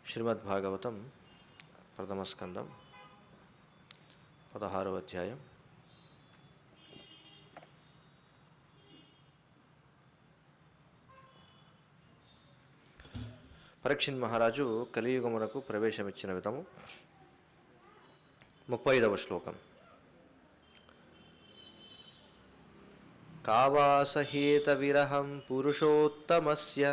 శ్రీమద్భాగవతం ప్రథమ స్కందం 16వ అధ్యాయం. పరీక్షిత్ మహారాజు కలియుగమునకు ప్రవేశమిచ్చిన విధము. 35వ శ్లోకం. కావాసహేత విరహం పురుషోత్తమస్య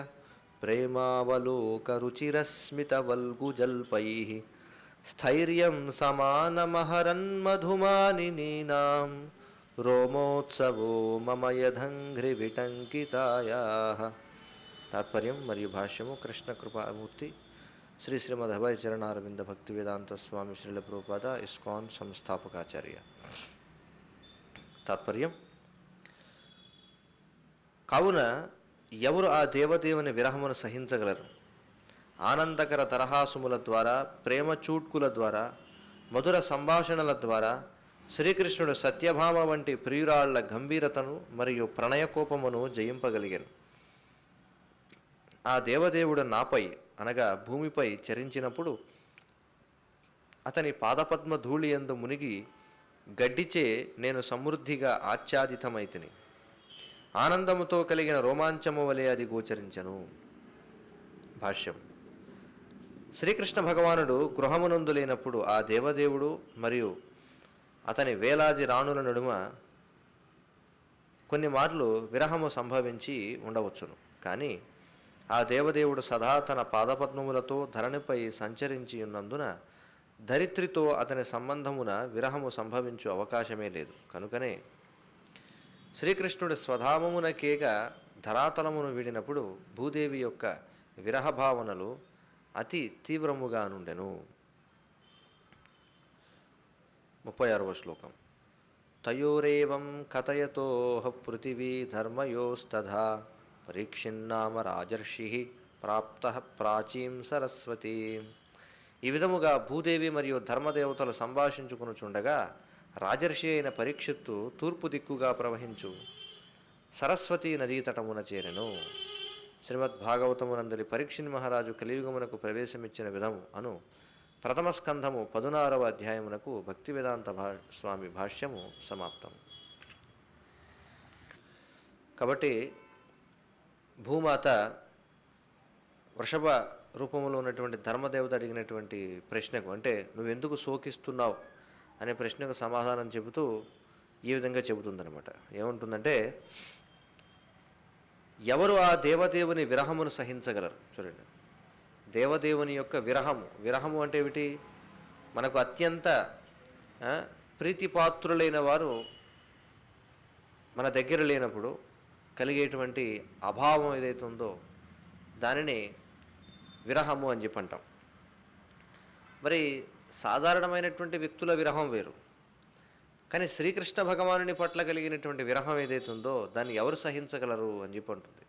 ప్రేమావలోకరుచిరస్మితవల్గుజల్పైః స్థైర్యం సమానమహరన్మధుమానినీనాం రోమోత్సవో మమ యదంఘ్రివిటంకితాయాః. తాత్పర్యం మరియు భాష్యము. కృష్ణ కృపామూర్తి శ్రీ శ్రీమద్ అభయ చరణారవింద భక్తి వేదాంత స్వామి శ్రీల ప్రభుపాద ఇస్కాన్ సంస్థాపకాచార్య. తాత్పర్యం: కావున ఎవరు ఆ దేవదేవుని విరహమును సహించగలరు? ఆనందకర తరహాసుముల ద్వారా, ప్రేమ చూట్కుల ద్వారా, మధుర సంభాషణల ద్వారా శ్రీకృష్ణుడు సత్యభామ వంటి ప్రియురాళ్ల గంభీరతను మరియు ప్రణయకోపమును జయింపగలిగాను. ఆ దేవదేవుడు నాపై అనగా భూమిపై చరించినప్పుడు అతని పాదపద్మ ధూళియందు మునిగి గడ్డిచే నేను సమృద్ధిగా ఆచ్ఛాదితమైతిని. ఆనందముతో కలిగిన రోమాంచము వలె అది గోచరించను. భాష్యం. శ్రీకృష్ణ భగవానుడు గృహమునందు లేనప్పుడు ఆ దేవదేవుడు మరియు అతని వేలాది రాణుల నడుమ కొన్ని మార్లు విరహము సంభవించి ఉండవచ్చును. కానీ ఆ దేవదేవుడు సదా తన పాదపద్మములతో ధరణిపై సంచరించి ఉన్నందున ధరిత్రితో అతని సంబంధమున విరహము సంభవించు అవకాశమే లేదు. కనుకనే శ్రీకృష్ణుడి స్వధామమునకేక ధరాతలమును వీడినప్పుడు భూదేవి యొక్క విరహ భావనలు అతి తీవ్రముగా నుండెను. 36వ శ్లోకం. తయోరేవం కథయతోః పృథివీ ధర్మయోస్తథా పరీక్షిన్నామ రాజర్షి ప్రాప్తః ప్రాచీం సరస్వతీ. ఈ విధముగా భూదేవి మరియు ధర్మదేవతలు సంభాషించుకునుచుండగా రాజర్షి అయిన పరీక్షిత్తు తూర్పు దిక్కుగా ప్రవహించు సరస్వతీ నదీతటమున చేరెను. శ్రీమద్భాగవతమునందరి పరీక్షిత్ మహారాజు కలియుగమునకు ప్రవేశమిచ్చిన విధము అను ప్రథమ స్కంధము 16వ అధ్యాయమునకు భక్తి వేదాంత స్వామి భాష్యము సమాప్తం. కాబట్టి భూమాత వృషభ రూపంలో ఉన్నటువంటి ధర్మదేవత అడిగినటువంటి ప్రశ్నకు, అంటే నువ్వెందుకు శోకిస్తున్నావు అనే ప్రశ్నకు సమాధానం చెబుతూ ఈ విధంగా చెబుతుందనమాట. ఏమంటుందంటే, ఎవరు ఆ దేవదేవుని విరహమును సహించగలరు? చూడండి, దేవదేవుని యొక్క విరహము అంటే ఏమిటి? మనకు అత్యంత ప్రీతిపాత్రులైన వారు మన దగ్గర లేనప్పుడు కలిగేటువంటి అభావం ఏదైతే ఉందో దానిని విరహము అని చెప్పి అంటాం. మరి సాధారణమైనటువంటి వ్యక్తుల విరహం వేరు, కానీ శ్రీకృష్ణ భగవానుని పట్ల కలిగినటువంటి విరహం ఏదైతే ఉందో దాన్ని ఎవరు సహించగలరు అని చెప్పి అంటుంది.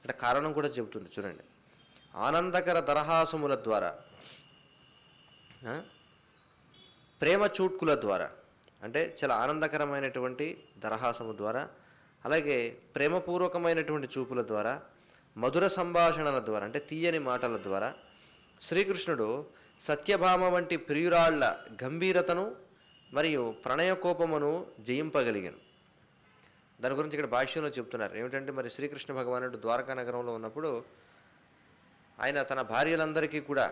అంటే కారణం కూడా చెబుతుంది. చూడండి, ఆనందకర దరహాసముల ద్వారా, ప్రేమ చూట్కుల ద్వారా, అంటే చాలా ఆనందకరమైనటువంటి దరహాసము ద్వారా, అలాగే ప్రేమపూర్వకమైనటువంటి చూపుల ద్వారా, మధుర సంభాషణల ద్వారా, అంటే తీయని మాటల ద్వారా శ్రీకృష్ణుడు సత్యభామ వంటి ప్రియురాళ్ల గంభీరతను మరియు ప్రణయకోపమును జయింపగలిగాను. దాని గురించి ఇక్కడ భాష్యంలో చెప్తున్నారు. ఏమిటంటే, మరి శ్రీకృష్ణ భగవానుడు ద్వారకా నగరంలో ఉన్నప్పుడు ఆయన తన భార్యలందరికీ కూడా,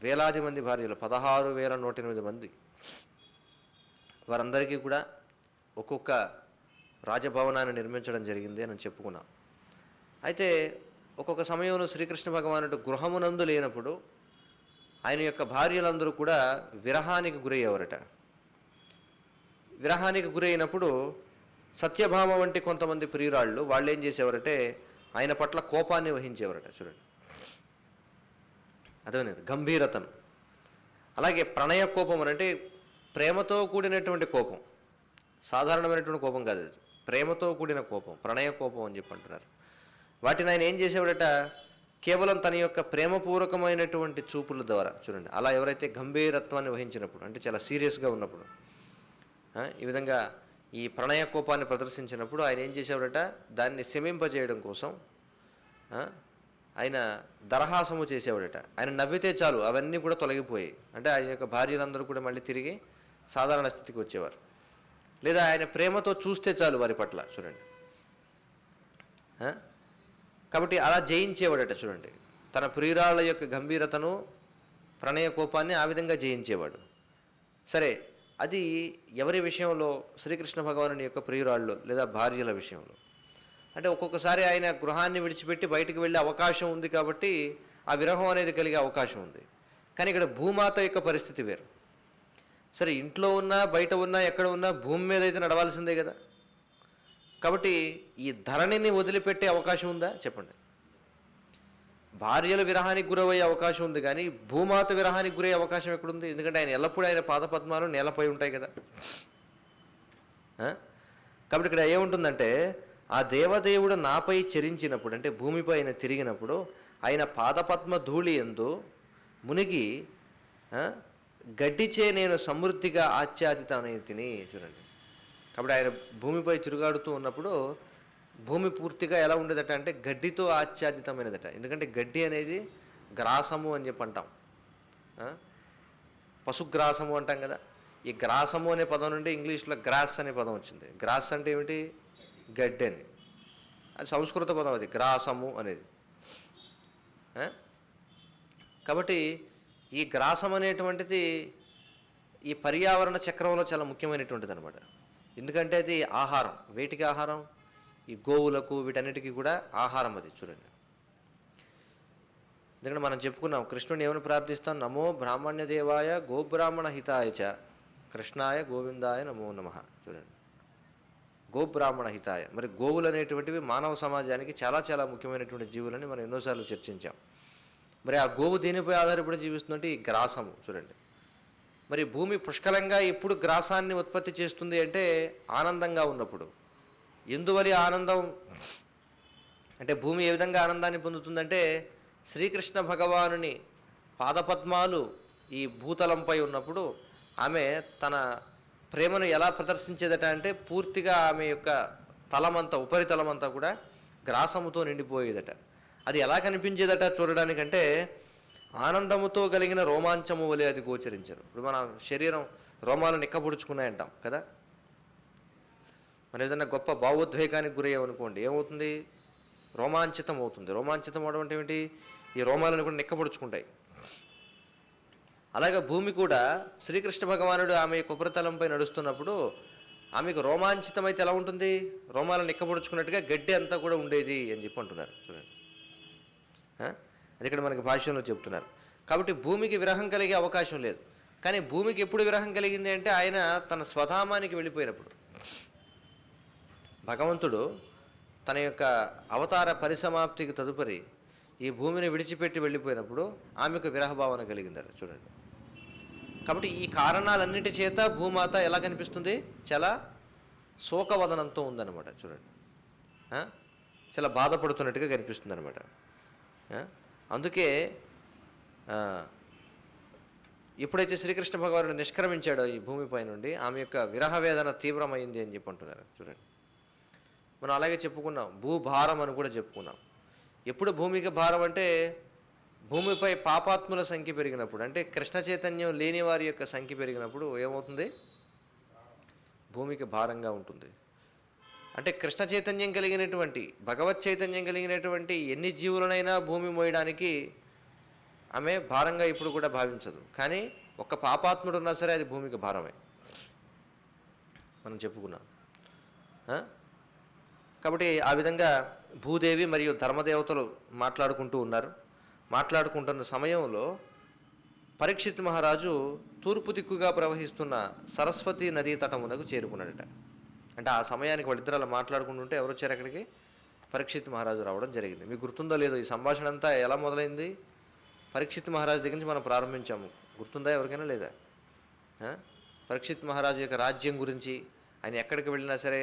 వేలాది మంది భార్యలు, 16,108 మంది, వారందరికీ కూడా ఒక్కొక్క రాజభవనాన్ని నిర్మించడం జరిగింది అని చెప్పుకున్నాం. అయితే ఒక్కొక్క సమయంలో శ్రీకృష్ణ భగవానుడు గృహమునందు లేనప్పుడు ఆయన యొక్క భార్యలందరూ కూడా విరహానికి గురయ్యేవారట. విరహానికి గురైనప్పుడు సత్యభామ వంటి కొంతమంది ప్రియురాళ్ళు వాళ్ళు ఏం చేసేవారంటే ఆయన పట్ల కోపాన్ని వహించేవారట. చూడండి, అదేవిధంగా గంభీరతను, అలాగే ప్రణయ కోపం అంటే ప్రేమతో కూడినటువంటి కోపం, సాధారణమైనటువంటి కోపం కాదు, ప్రేమతో కూడిన కోపం, ప్రణయ కోపం అని చెప్పి అంటున్నారు. వాటిని ఆయన ఏం చేసేవాడట, కేవలం తన యొక్క ప్రేమపూర్వకమైనటువంటి చూపుల ద్వారా. చూడండి, అలా ఎవరైతే గంభీరత్వాన్ని వహించినప్పుడు, అంటే చాలా సీరియస్గా ఉన్నప్పుడు, ఈ విధంగా ఈ ప్రణయ కోపాన్ని ప్రదర్శించినప్పుడు ఆయన ఏం చేసేవాడట, దాన్ని శమింపజేయడం కోసం ఆయన దరహాసము చేసేవాడట. ఆయన నవ్వితే చాలు అవన్నీ కూడా తొలగిపోయాయి. అంటే ఆయన యొక్క భార్యలందరూ కూడా మళ్ళీ తిరిగి సాధారణ స్థితికి వచ్చేవారు. లేదా ఆయన ప్రేమతో చూస్తే చాలు వారి పట్ల, చూడండి. కాబట్టి అలా జయించేవాడట, చూడండి. తన ప్రియురాళ్ళ యొక్క గంభీరతను, ప్రణయ కోపాన్ని ఆ విధంగా జయించేవాడు. సరే, అది ఎవరి విషయంలో? శ్రీకృష్ణ భగవానుని యొక్క ప్రియురాళ్ళు లేదా భార్యల విషయంలో. అంటే ఒక్కొక్కసారి ఆయన గృహాన్ని విడిచిపెట్టి బయటికి వెళ్ళే అవకాశం ఉంది కాబట్టి ఆ విరహం అనేది కలిగే అవకాశం ఉంది. కానీ ఇక్కడ భూమాత యొక్క పరిస్థితి వేరు. సరే, ఇంట్లో ఉన్నా బయట ఉన్నా ఎక్కడ ఉన్నా భూమి మీద అయితే నడవాల్సిందే కదా. కాబట్టి ఈ ధరణిని వదిలిపెట్టే అవకాశం ఉందా చెప్పండి? భార్యలు విరహానికి గురయ్యే అవకాశం ఉంది, కానీ భూమాత విరహానికి గురయ్యే అవకాశం ఎక్కడుంది? ఎందుకంటే ఆయన ఎల్లప్పుడూ ఆయన పాదపద్మాలు నేలపై ఉంటాయి కదా. కాబట్టి ఇక్కడ ఏముంటుందంటే, ఆ దేవదేవుడు నాపై చరించినప్పుడు, అంటే భూమిపై ఆయన తిరిగినప్పుడు ఆయన పాదపద్మ ధూళి యందు మునిగి గడ్డిచే నేను సమృద్ధిగా ఆచ్ఛాదితనైతిని. చూడండి. కాబట్టి ఆయన భూమిపై తిరుగాడుతూ ఉన్నప్పుడు భూమి పూర్తిగా ఎలా ఉండేదట అంటే గడ్డితో ఆచ్ఛాదితమైనదట. ఎందుకంటే గడ్డి అనేది గ్రాసము అని చెప్పి అంటాం, పశుగ్రాసము అంటాం కదా. ఈ గ్రాసము అనే పదం నుండి ఇంగ్లీష్లో గ్రాస్ అనే పదం వచ్చింది. గ్రాస్ అంటే ఏమిటి? గడ్డి అని. అది సంస్కృత పదం, అది గ్రాసము అనేది. కాబట్టి ఈ గ్రాసం అనేటువంటిది ఈ పర్యావరణ చక్రంలో చాలా ముఖ్యమైనటువంటిది అనమాట. ఎందుకంటే అది ఆహారం. వేటికి ఆహారం? ఈ గోవులకు, వీటన్నిటికీ కూడా ఆహారం అది. చూడండి. ఎందుకంటే మనం చెప్పుకున్నాం, కృష్ణుని ఏమని ప్రార్థిస్తాం? నమో బ్రాహ్మణ్య దేవాయ గోబ్రాహ్మణ హితాయ చ కృష్ణాయ గోవిందాయ నమో నమః. చూడండి, గోబ్రాహ్మణ హితాయ. మరి గోవులు అనేటువంటివి మానవ సమాజానికి చాలా చాలా ముఖ్యమైనటువంటి జీవులని మనం ఎన్నోసార్లు చర్చించాం. మరి ఆ గోవు దేనిపై ఆధారపడి జీవిస్తుందంటే ఈ గ్రాసము. చూడండి. మరి భూమి పుష్కలంగా ఎప్పుడు గ్రాసాన్ని ఉత్పత్తి చేస్తుంది అంటే ఆనందంగా ఉన్నప్పుడు. ఎందువలి ఆనందం అంటే, భూమి ఏ విధంగా ఆనందాన్ని పొందుతుందంటే శ్రీకృష్ణ భగవానుని పాదపద్మాలు ఈ భూతలంపై ఉన్నప్పుడు ఆమె తన ప్రేమను ఎలా ప్రదర్శించేదట అంటే పూర్తిగా ఆమె యొక్క తలమంతా, ఉపరితలమంతా కూడా గ్రాసముతో నిండిపోయేదట. అది ఎలా కనిపించేదట చూడడానికంటే ఆనందముతో కలిగిన రోమాంచము వలె అది గోచరించారు. ఇప్పుడు మన శరీరం రోమాలు నిక్కపొడుచుకున్నాయంటాం కదా. మనం ఏదైనా గొప్ప భావోద్వేగానికి గురయ్యామనుకోండి, ఏమవుతుంది? రోమాంచితం అవుతుంది. రోమాంచితం అవడం అంటే ఏమిటి? ఈ రోమాలను కూడా నిక్కపొడుచుకుంటాయి. అలాగే భూమి కూడా శ్రీకృష్ణ భగవానుడు ఆమె యొక్క ఉపరితలంపై నడుస్తున్నప్పుడు ఆమెకు రోమాంచితమైతే ఎలా ఉంటుంది? రోమాలను నిక్కపొడుచుకున్నట్టుగా గడ్డి అంతా కూడా ఉండేది అని చెప్పి అంటున్నారు. చూడండి, అది ఇక్కడ మనకి భాష్యంలో చెప్తున్నారు. కాబట్టి భూమికి విరహం కలిగే అవకాశం లేదు. కానీ భూమికి ఎప్పుడు విరహం కలిగింది అంటే ఆయన తన స్వధామానికి వెళ్ళిపోయినప్పుడు. భగవంతుడు తన యొక్క అవతార పరిసమాప్తికి తదుపరి ఈ భూమిని విడిచిపెట్టి వెళ్ళిపోయినప్పుడు ఆమెకు విరహభావన కలిగిందట. చూడండి. కాబట్టి ఈ కారణాలన్నిటి చేత భూమాత ఎలా కనిపిస్తుంది? చాలా శోకవదనంతో ఉందన్నమాట. చూడండి, చాలా బాధపడుతున్నట్టుగా కనిపిస్తుంది అనమాట. అందుకే ఎప్పుడైతే శ్రీకృష్ణ భగవానుడు నిష్క్రమించాడో ఈ భూమిపై నుండి ఆమె యొక్క విరహ వేదన తీవ్రమైంది అని చెప్పి అంటున్నారు. చూడండి, మనం అలాగే చెప్పుకున్నాం, భూభారం అని కూడా చెప్పుకున్నాం. ఎప్పుడు భూమికి భారం అంటే భూమిపై పాపాత్ముల సంఖ్య పెరిగినప్పుడు, అంటే కృష్ణ చైతన్యం లేని వారి యొక్క సంఖ్య పెరిగినప్పుడు ఏమవుతుంది? భూమికి భారంగా ఉంటుంది. అంటే కృష్ణ చైతన్యం కలిగినటువంటి, భగవత్ చైతన్యం కలిగినటువంటి ఎన్ని జీవులనైనా భూమి మోయడానికి ఆమె భారంగా ఇప్పుడు కూడా భావించదు. కానీ ఒక్క పాపాత్ముడు ఉన్నా సరే అది భూమికి భారమే మనం చెప్పుకున్నాం. కాబట్టి ఆ విధంగా భూదేవి మరియు ధర్మదేవతలు మాట్లాడుకుంటూ ఉన్నారు. మాట్లాడుకుంటున్న సమయంలో పరీక్షిత్ మహారాజు తూర్పు దిక్కుగా ప్రవహిస్తున్న సరస్వతి నదీ తటమునకు చేరుకున్నాడట. అంటే ఆ సమయానికి వాళ్ళిద్దరు అలా మాట్లాడుకుంటుంటే ఎవరు వచ్చారు అక్కడికి? పరీక్షిత్ మహారాజు రావడం జరిగింది. మీకు గుర్తుందో లేదో ఈ సంభాషణ అంతా ఎలా మొదలైంది? పరీక్షిత్ మహారాజు దగ్గర నుంచి మనం ప్రారంభించాము. గుర్తుందా ఎవరికైనా లేదా? పరీక్షిత్ మహారాజు యొక్క రాజ్యం గురించి, ఆయన ఎక్కడికి వెళ్ళినా సరే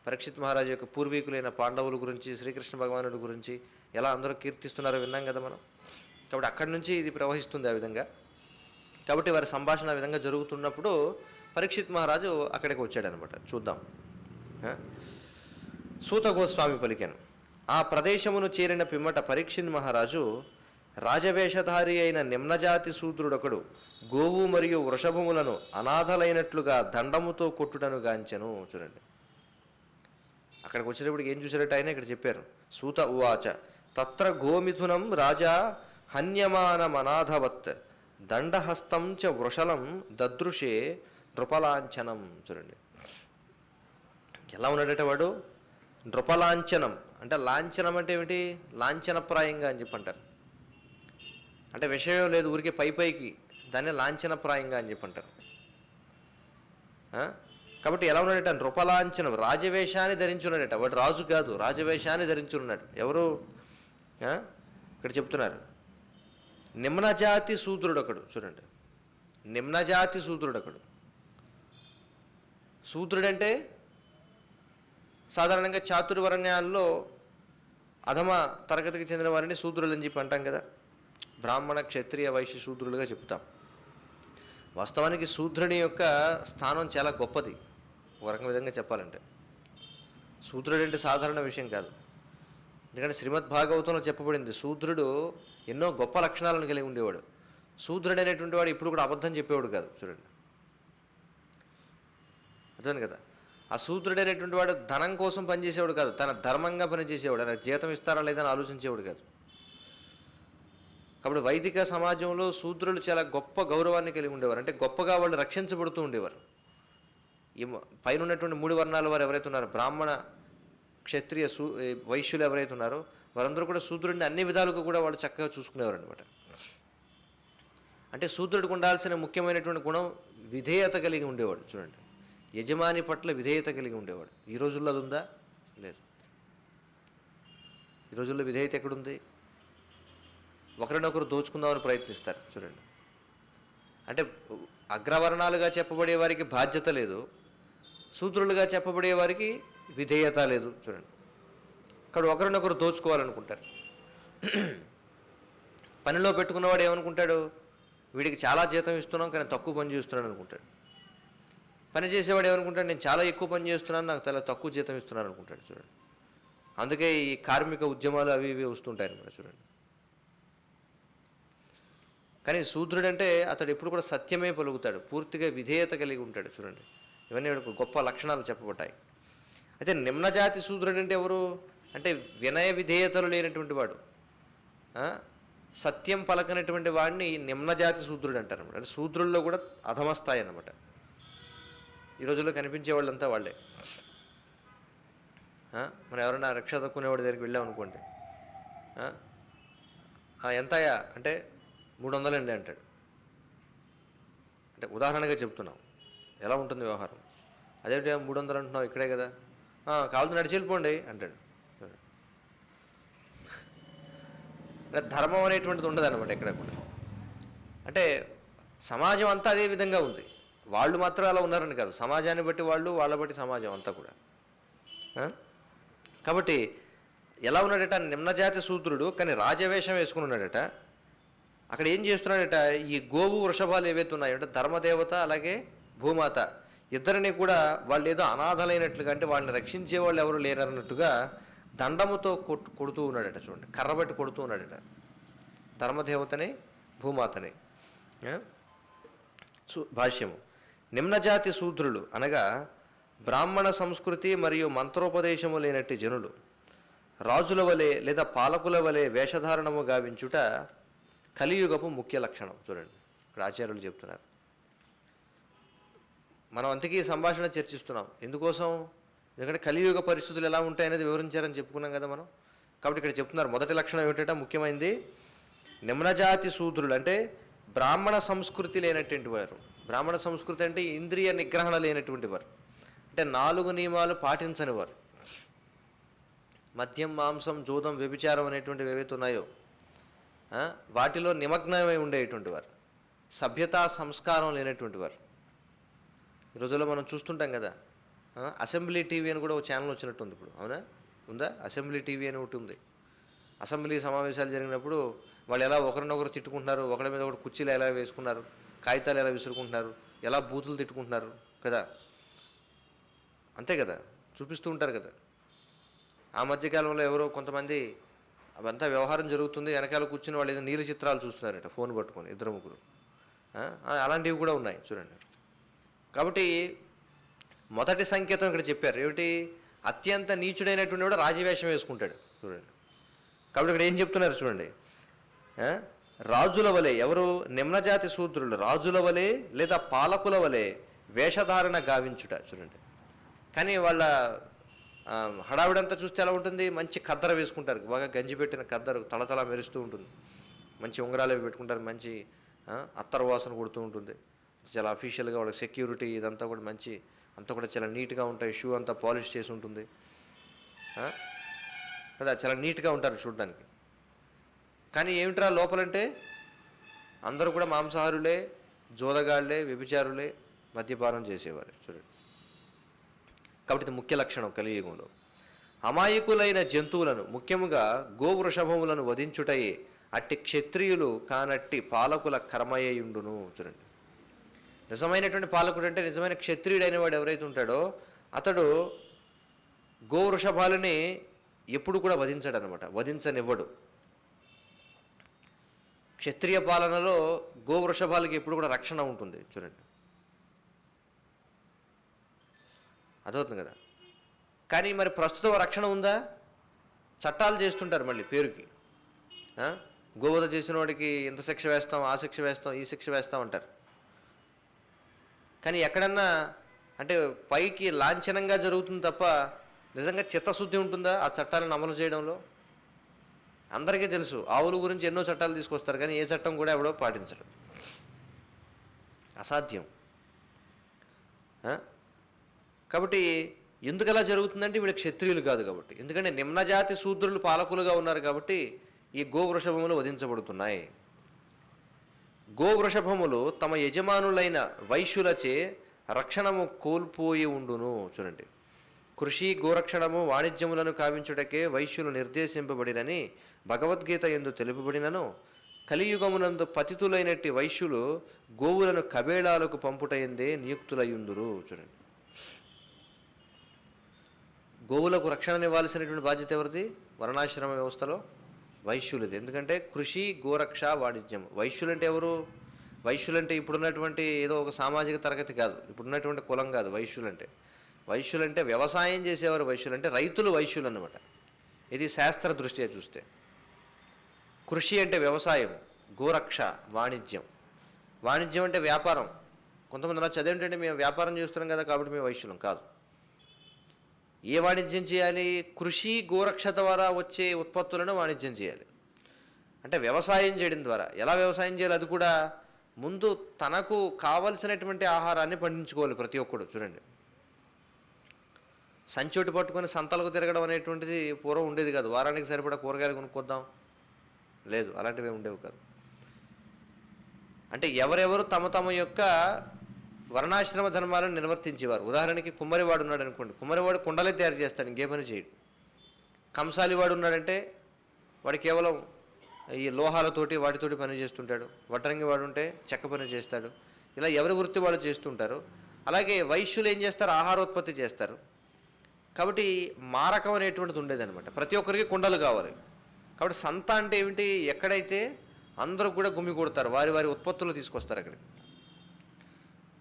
పరీక్షిత్ మహారాజు యొక్క పూర్వీకులైన పాండవుల గురించి, శ్రీకృష్ణ భగవానుడి గురించి ఎలా అందరూ కీర్తిస్తున్నారో విన్నాం కదా మనం. కాబట్టి అక్కడి నుంచి ఇది ప్రవహిస్తుంది ఆ విధంగా. కాబట్టి వారి సంభాషణ ఆ విధంగా జరుగుతున్నప్పుడు పరీక్షిత్ మహారాజు అక్కడికి వచ్చాడనమాట. చూద్దాం. ఆ? సూత గోస్వామి పలికెను. ఆ ప్రదేశమును చేరిన పిమ్మట పరీక్షిత్ మహారాజు రాజవేషధారి అయిన నిమ్నజాతి శూద్రుడొకడు గోవు మరియు వృషభములను అనాథలైనట్లుగా దండముతో కొట్టుటను గాంచెను. చూడండి, అక్కడికి వచ్చేటప్పటికి ఏం చూసారట ఆయన ఇక్కడ చెప్పారు. సూత ఉవాచ తత్ర గోమిథునం రాజా హన్యమానమనాథవత్ దండహస్తం చ వృషలం దదృశే నృపలాంఛనం. చూడండి, ఎలా ఉన్నాడట వాడు? నృపలాంఛనం అంటే, లాంఛనం అంటే ఏమిటి? లాంఛనప్రాయంగా అని చెప్పి అంటారు. అంటే విషయం లేదు, ఊరికే పైకి దాన్ని లాంఛనప్రాయంగా అని చెప్పి అంటారు. కాబట్టి ఎలా ఉన్నాడట? నృపలాంఛనం, రాజవేషాన్ని ధరించున్నాడట. వాడు రాజు కాదు, రాజవేషాన్ని ధరించున్నాడు. ఎవరు? ఇక్కడ చెప్తున్నారు, నిమ్నజాతి శూద్రుడొకడు. చూడండి, నిమ్నజాతి శూద్రుడొకడు. శూద్రుడంటే సాధారణంగా చాతుర్వర్ణ్యాల్లో అధమ తరగతికి చెందిన వారిని శూద్రులు అని చెప్పి అంటాం కదా. బ్రాహ్మణ, క్షత్రియ, వైశ్య శూద్రులుగా చెప్తాం. వాస్తవానికి శూద్రుని యొక్క స్థానం చాలా గొప్పది. ఒక రకం విధంగా చెప్పాలంటే శూద్రుడు అంటే సాధారణ విషయం కాదు. ఎందుకంటే శ్రీమద్ భాగవతంలో చెప్పబడింది, శూద్రుడు ఎన్నో గొప్ప లక్షణాలను కలిగి ఉండేవాడు. శూద్రుడు అనేటువంటి వాడు ఇప్పుడు కూడా అబద్ధం చెప్పేవాడు కాదు. చూడండి, అర్థం కదా. ఆ శూద్రుడు అనేటువంటి వాడు ధనం కోసం పనిచేసేవాడు కాదు, తన ధర్మంగా పనిచేసేవాడు. ఆయన జీతం ఇస్తారా లేదని ఆలోచించేవాడు కాదు. కాబట్టి వైదిక సమాజంలో శూద్రులు చాలా గొప్ప గౌరవాన్ని కలిగి ఉండేవారు. అంటే గొప్పగా వాళ్ళు రక్షించబడుతూ ఉండేవారు. ఈ పైన ఉన్నటువంటి 3 వర్ణాల వారు ఎవరైతే ఉన్నారో, బ్రాహ్మణ, క్షత్రియ, వైశ్యులు ఎవరైతే ఉన్నారో వారందరూ కూడా శూద్రుడిని అన్ని విధాలుగా కూడా వాళ్ళు చక్కగా చూసుకునేవారు అనమాట. అంటే శూద్రుడికి ఉండాల్సిన ముఖ్యమైనటువంటి గుణం విధేయత కలిగి ఉండేవాడు. చూడండి, యజమాని పట్ల విధేయత కలిగి ఉండేవాడు. ఈ రోజుల్లో అది ఉందా? లేదు. ఈ రోజుల్లో విధేయత ఎక్కడుంది? ఒకరినొకరు దోచుకుందామని ప్రయత్నిస్తారు. చూడండి, అంటే అగ్రవర్ణాలుగా చెప్పబడే వారికి బాధ్యత లేదు, శూద్రులుగా చెప్పబడే వారికి విధేయత లేదు. చూడండి, ఇక్కడ ఒకరినొకరు దోచుకోవాలనుకుంటారు. పనిలో పెట్టుకున్నవాడు ఏమనుకుంటాడు? వీడికి చాలా జీతం ఇస్తున్నాం కానీ తక్కువ పని చేస్తున్నాడు అనుకుంటాడు. పని చేసేవాడు ఏమనుకుంటాడు? నేను చాలా ఎక్కువ పని చేస్తున్నాను, నాకు చాలా తక్కువ జీతం ఇస్తున్నాను అనుకుంటాడు. చూడండి, అందుకే ఈ కార్మిక ఉద్యమాలు అవి ఇవి వస్తుంటాయి అన్నమాట. చూడండి, కానీ శూద్రుడు అంటే అతడు ఎప్పుడు కూడా సత్యమే పలుకుతాడు, పూర్తిగా విధేయత కలిగి ఉంటాడు. చూడండి, ఇవన్నీ గొప్ప లక్షణాలు చెప్పబడ్డాయి. అయితే నిమ్నజాతి శూద్రుడు అంటే ఎవరు? అంటే వినయ విధేయతలు లేనటువంటి వాడు, సత్యం పలకనటువంటి వాడిని నిమ్నజాతి శూద్రుడు అంటారు అన్నమాట. అంటే శూద్రుల్లో కూడా అధమస్థాయి అన్నమాట. ఈ రోజుల్లో కనిపించే వాళ్ళంతా వాళ్ళే. మనం ఎవరైనా రిక్షా తక్కునేవాడి దగ్గరికి వెళ్ళామనుకోండి, ఎంతయా అంటే 300 అండి అంటాడు. అంటే ఉదాహరణగా చెప్తున్నాం, ఎలా ఉంటుంది వ్యవహారం. అదే 300 అంటున్నావు, ఇక్కడే కదా, కావాల్సి నడిచి వెళ్ళిపోండి అంటాడు. ధర్మం అనేటువంటిది ఉండదు అనమాట ఇక్కడ కూడా. అంటే సమాజం అంతా అదే విధంగా ఉంది. వాళ్ళు మాత్రం అలా ఉన్నారని కాదు, సమాజాన్ని బట్టి వాళ్ళు, వాళ్ళ బట్టి సమాజం అంతా కూడా. కాబట్టి ఎలా ఉన్నాడట? నిమ్నజాతి శూద్రుడు, కానీ రాజవేషం వేసుకుని ఉన్నాడట. అక్కడ ఏం చేస్తున్నాడట? ఈ గోవు వృషభాలు ఏవైతే ఉన్నాయో అంటే ధర్మదేవత అలాగే భూమాత ఇద్దరిని కూడా వాళ్ళు ఏదో అనాథలైనట్లుగా, అంటే వాళ్ళని రక్షించే వాళ్ళు ఎవరు లేరన్నట్టుగా దండముతో కొడుతూ ఉన్నాడట. చూడండి, కర్రబట్టి కొడుతూ ఉన్నాడట ధర్మదేవతని, భూమాతని. భాష్యము: నిమ్నజాతి శూద్రులు అనగా బ్రాహ్మణ సంస్కృతి మరియు మంత్రోపదేశము లేనట్టి జనులు రాజుల వలె లేదా పాలకుల వలె వేషధారణము గావించుట కలియుగపు ముఖ్య లక్షణం. చూడండి, ఇక్కడ ఆచార్యులు చెప్తున్నారు. మనం అంతకీ సంభాషణ చర్చిస్తున్నాం ఎందుకోసం? ఎందుకంటే కలియుగ పరిస్థితులు ఎలా ఉంటాయనేది వివరించారని చెప్పుకున్నాం కదా మనం. కాబట్టి ఇక్కడ చెప్తున్నారు, మొదటి లక్షణం ఏమిటంటే ముఖ్యమైనది, నిమ్నజాతి శూద్రులు అంటే బ్రాహ్మణ సంస్కృతి లేనటువంటి వారు. బ్రాహ్మణ సంస్కృతి అంటే ఇంద్రియ నిగ్రహణ లేనటువంటి వారు, అంటే 4 నియమాలు పాటించని వారు. మద్యం, మాంసం, జూదం, వ్యభిచారం అనేటువంటివి ఏవైతే ఉన్నాయో వాటిలో నిమగ్నమై ఉండేటువంటి వారు, సభ్యతా సంస్కారం లేనటువంటి వారు. ఈ రోజుల్లో మనం చూస్తుంటాం కదా, అసెంబ్లీ టీవీ అని కూడా ఒక ఛానల్ వచ్చినట్టుంది ఇప్పుడు. అవునా? ఉందా? అసెంబ్లీ టీవీ అని ఒకటి ఉంది. అసెంబ్లీ సమావేశాలు జరిగినప్పుడు వాళ్ళు ఎలా ఒకరినొకరు తిట్టుకుంటున్నారు, ఒకరి మీద ఒకటి కుర్చీలు ఎలా వేసుకున్నారు, కాగితాలు ఎలా విసురుకుంటున్నారు, ఎలా బూతులు తిట్టుకుంటున్నారు కదా, అంతే కదా, చూపిస్తూ ఉంటారు కదా. ఆ మధ్యకాలంలో ఎవరో కొంతమంది అవంతా వ్యవహారం జరుగుతుంది, వెనకాల కూర్చుని వాళ్ళు ఏదో నీల చిత్రాలు చూస్తున్నారట ఫోన్ పట్టుకొని, ఇద్దరు ముగ్గురు. అలాంటివి కూడా ఉన్నాయి చూడండి. కాబట్టి మొదటి సంకేతం ఇక్కడ చెప్పారు ఏమిటి, అత్యంత నీచుడైనటువంటి కూడా రాజవేషం వేసుకుంటాడు చూడండి. కాబట్టి ఇక్కడ ఏం చెప్తున్నారు చూడండి, రాజుల వలె, ఎవరు నిమ్నజాతి శూద్రులు రాజుల వలె లేదా పాలకుల వలె వేషధారణ గావించుట చూడండి. కానీ వాళ్ళ హడావిడంతా చూస్తే ఎలా ఉంటుంది, మంచి కద్దర వేసుకుంటారు, బాగా గంజి పెట్టిన కద్దరు తళతళ మెరుస్తూ ఉంటుంది, మంచి ఉంగరాలు అవి పెట్టుకుంటారు, మంచి అత్తర వాసన కొడుతూ ఉంటుంది, చాలా అఫీషియల్గా వాళ్ళకి సెక్యూరిటీ ఇదంతా కూడా మంచి, అంతా కూడా చాలా నీట్గా ఉంటాయి, షూ అంతా పాలిష్ చేసి ఉంటుంది కదా, చాలా నీట్గా ఉంటారు చూడడానికి. కానీ ఏమిట్రా లోపలంటే అందరూ కూడా మాంసాహారులే, జోదగాళ్లే, వ్యభిచారులే, మద్యపానం చేసేవారు చూడండి. కాబట్టి ఇది ముఖ్య లక్షణం కలియుగంలో. అమాయకులైన జంతువులను, ముఖ్యముగా గోవృషభములను వధించుటయే అట్టి క్షత్రియులు కానట్టి పాలకుల కర్మయ్యుండును చూడండి. నిజమైనటువంటి పాలకుడు అంటే నిజమైన క్షత్రియుడైన వాడు ఎవరైతే ఉంటాడో అతడు గోవృషభాలని ఎప్పుడు కూడా వధించాడు అనమాట, వధించనివ్వడు. క్షత్రియ పాలనలో గోవృషభాలకి ఎప్పుడు కూడా రక్షణ ఉంటుంది చూడండి, అదవుతుంది కదా. కానీ మరి ప్రస్తుతం రక్షణ ఉందా, చట్టాలు చేస్తుంటారు మళ్ళీ పేరుకి. గోవధ చేసిన వాడికి ఇంత శిక్ష వేస్తాం, ఆ శిక్ష వేస్తాం, ఈ శిక్ష వేస్తాం అంటారు. కానీ ఎక్కడన్నా అంటే పైకి లాంఛనంగా జరుగుతుంది తప్ప నిజంగా చిత్తశుద్ధి ఉంటుందా ఆ చట్టాలను అమలు చేయడంలో? అందరికీ తెలుసు, ఆవుల గురించి ఎన్నో చట్టాలు తీసుకొస్తారు, కానీ ఏ చట్టం కూడా ఎవడో పాటించడు, అసాధ్యం. కాబట్టి ఎందుకు అలా జరుగుతుందంటే వీళ్ళకి క్షత్రియులు కాదు కాబట్టి, ఎందుకంటే నిమ్నజాతి శూద్రులు పాలకులుగా ఉన్నారు కాబట్టి ఈ గోవృషభములు వధించబడుతున్నాయి. గోవృషభములు తమ యజమానులైన వైశ్యులచే రక్షణము కోల్పోయి ఉండును చూడండి. కృషి, గోరక్షణము, వాణిజ్యములను కావించుటకే వైశ్యులు నిర్దేశింపబడినని భగవద్గీత యందు తెలుపబడినను, కలియుగమునందు పతితులైనట్టి వైశ్యులు గోవులను కబేళాలకు పంపుటయందే నియుక్తులయ్యుందురు చూడండి. గోవులకు రక్షణనివ్వాల్సినటువంటి బాధ్యత ఎవరిది? వర్ణాశ్రమ వ్యవస్థలో వైశ్యులది. ఎందుకంటే కృషి, గోరక్ష, వాణిజ్యం. వైశ్యులంటే ఎవరు? వైశ్యులంటే ఇప్పుడున్నటువంటి ఏదో ఒక సామాజిక తరగతి కాదు, ఇప్పుడున్నటువంటి కులం కాదు. వైశ్యులంటే వ్యవసాయం చేసేవారు వైశ్యులంటే, రైతులు వైశ్యులు అన్నమాట. ఇది శాస్త్ర దృష్ట్యా చూస్తే. కృషి అంటే వ్యవసాయం, గోరక్ష వాణిజ్యం. వాణిజ్యం అంటే వ్యాపారం. కొంతమంది అలా చదివేంటంటే మేము వ్యాపారం చేస్తున్నాం కదా కాబట్టి మేము వైశ్యులం కాదు. ఏ వాణిజ్యం చేయాలి? కృషి, గోరక్ష ద్వారా వచ్చే ఉత్పత్తులను వాణిజ్యం చేయాలి. అంటే వ్యవసాయం చేయడం ద్వారా. ఎలా వ్యవసాయం చేయాలి? అది కూడా ముందు తనకు కావలసినటువంటి ఆహారాన్ని పండించుకోవాలి ప్రతి ఒక్కడు. చూడండి, సంచోటి పట్టుకొని సంతలకు తిరగడం అనేటువంటిది పూర్వం ఉండేది కాదు. వారానికి సరిపడా కూరగాయలు కొనుక్కొద్దాం, లేదు, అలాంటివి ఉండేవి కాదు. అంటే ఎవరెవరు తమ తమ యొక్క వర్ణాశ్రమ ధర్మాలను నిర్వర్తించేవారు. ఉదాహరణకి కుమ్మరివాడు ఉన్నాడు అనుకోండి, కుమ్మరివాడు కుండలే తయారు చేస్తాడు, ఇంకే పని చేయడు. కంసాలివాడు ఉన్నాడంటే వాడు కేవలం ఈ లోహాలతోటి వాటితోటి పని చేస్తుంటాడు. వడ్రంగి వాడు ఉంటే చెక్క పని చేస్తాడు. ఇలా ఎవరి వృత్తి వాళ్ళు చేస్తుంటారు. అలాగే వైశ్యులు ఏం చేస్తారు? ఆహారోత్పత్తి చేస్తారు. కాబట్టి మారకం అనేటువంటిది ఉండేదన్నమాట. ప్రతి ఒక్కరికి కుండలు కావాలి. కాబట్టి సంత అంటే ఏమిటి? ఎక్కడైతే అందరూ కూడా గుమ్మి కొడతారు, వారి వారి ఉత్పత్తులు తీసుకొస్తారు అక్కడికి.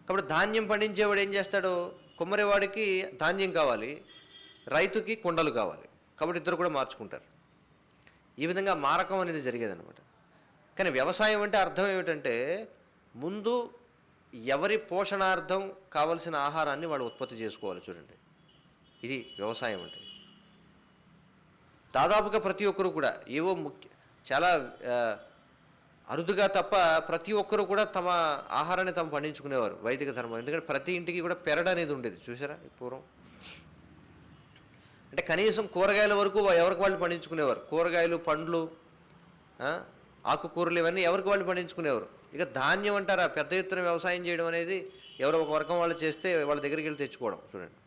కాబట్టి ధాన్యం పండించేవాడు ఏం చేస్తాడు? కుమ్మరివాడికి ధాన్యం కావాలి, రైతుకి కుండలు కావాలి. కాబట్టి ఇద్దరు కూడా మార్చుకుంటారు. ఈ విధంగా మారకం అనేది జరిగేదన్నమాట. కానీ వ్యవసాయం అంటే అర్థం ఏమిటంటే ముందు ఎవరి పోషణార్థం కావలసిన ఆహారాన్ని వాడు ఉత్పత్తి చేసుకోవాలి. చూడండి, ఇది వ్యవసాయం అంటే. దాదాపుగా ప్రతి ఒక్కరు కూడా ఏవో చాలా అరుదుగా తప్ప ప్రతి ఒక్కరు కూడా తమ ఆహారాన్ని తాము పండించుకునేవారు వైదిక ధర్మం. ఎందుకంటే ప్రతి ఇంటికి కూడా పెరడు అనేది ఉండేది, చూసారా పూర్వం. అంటే కనీసం కూరగాయల వరకు ఎవరికి వాళ్ళు పండించుకునేవారు. కూరగాయలు, పండ్లు, ఆకుకూరలు ఇవన్నీ ఎవరికి వాళ్ళు పండించుకునేవారు. ఇక ధాన్యం అంటారా, పెద్ద ఎత్తున వ్యవసాయం చేయడం అనేది ఎవరో ఒక వర్గం వాళ్ళు చేస్తే వాళ్ళ దగ్గరికి వెళ్ళి తెచ్చుకోవడం. చూడండి,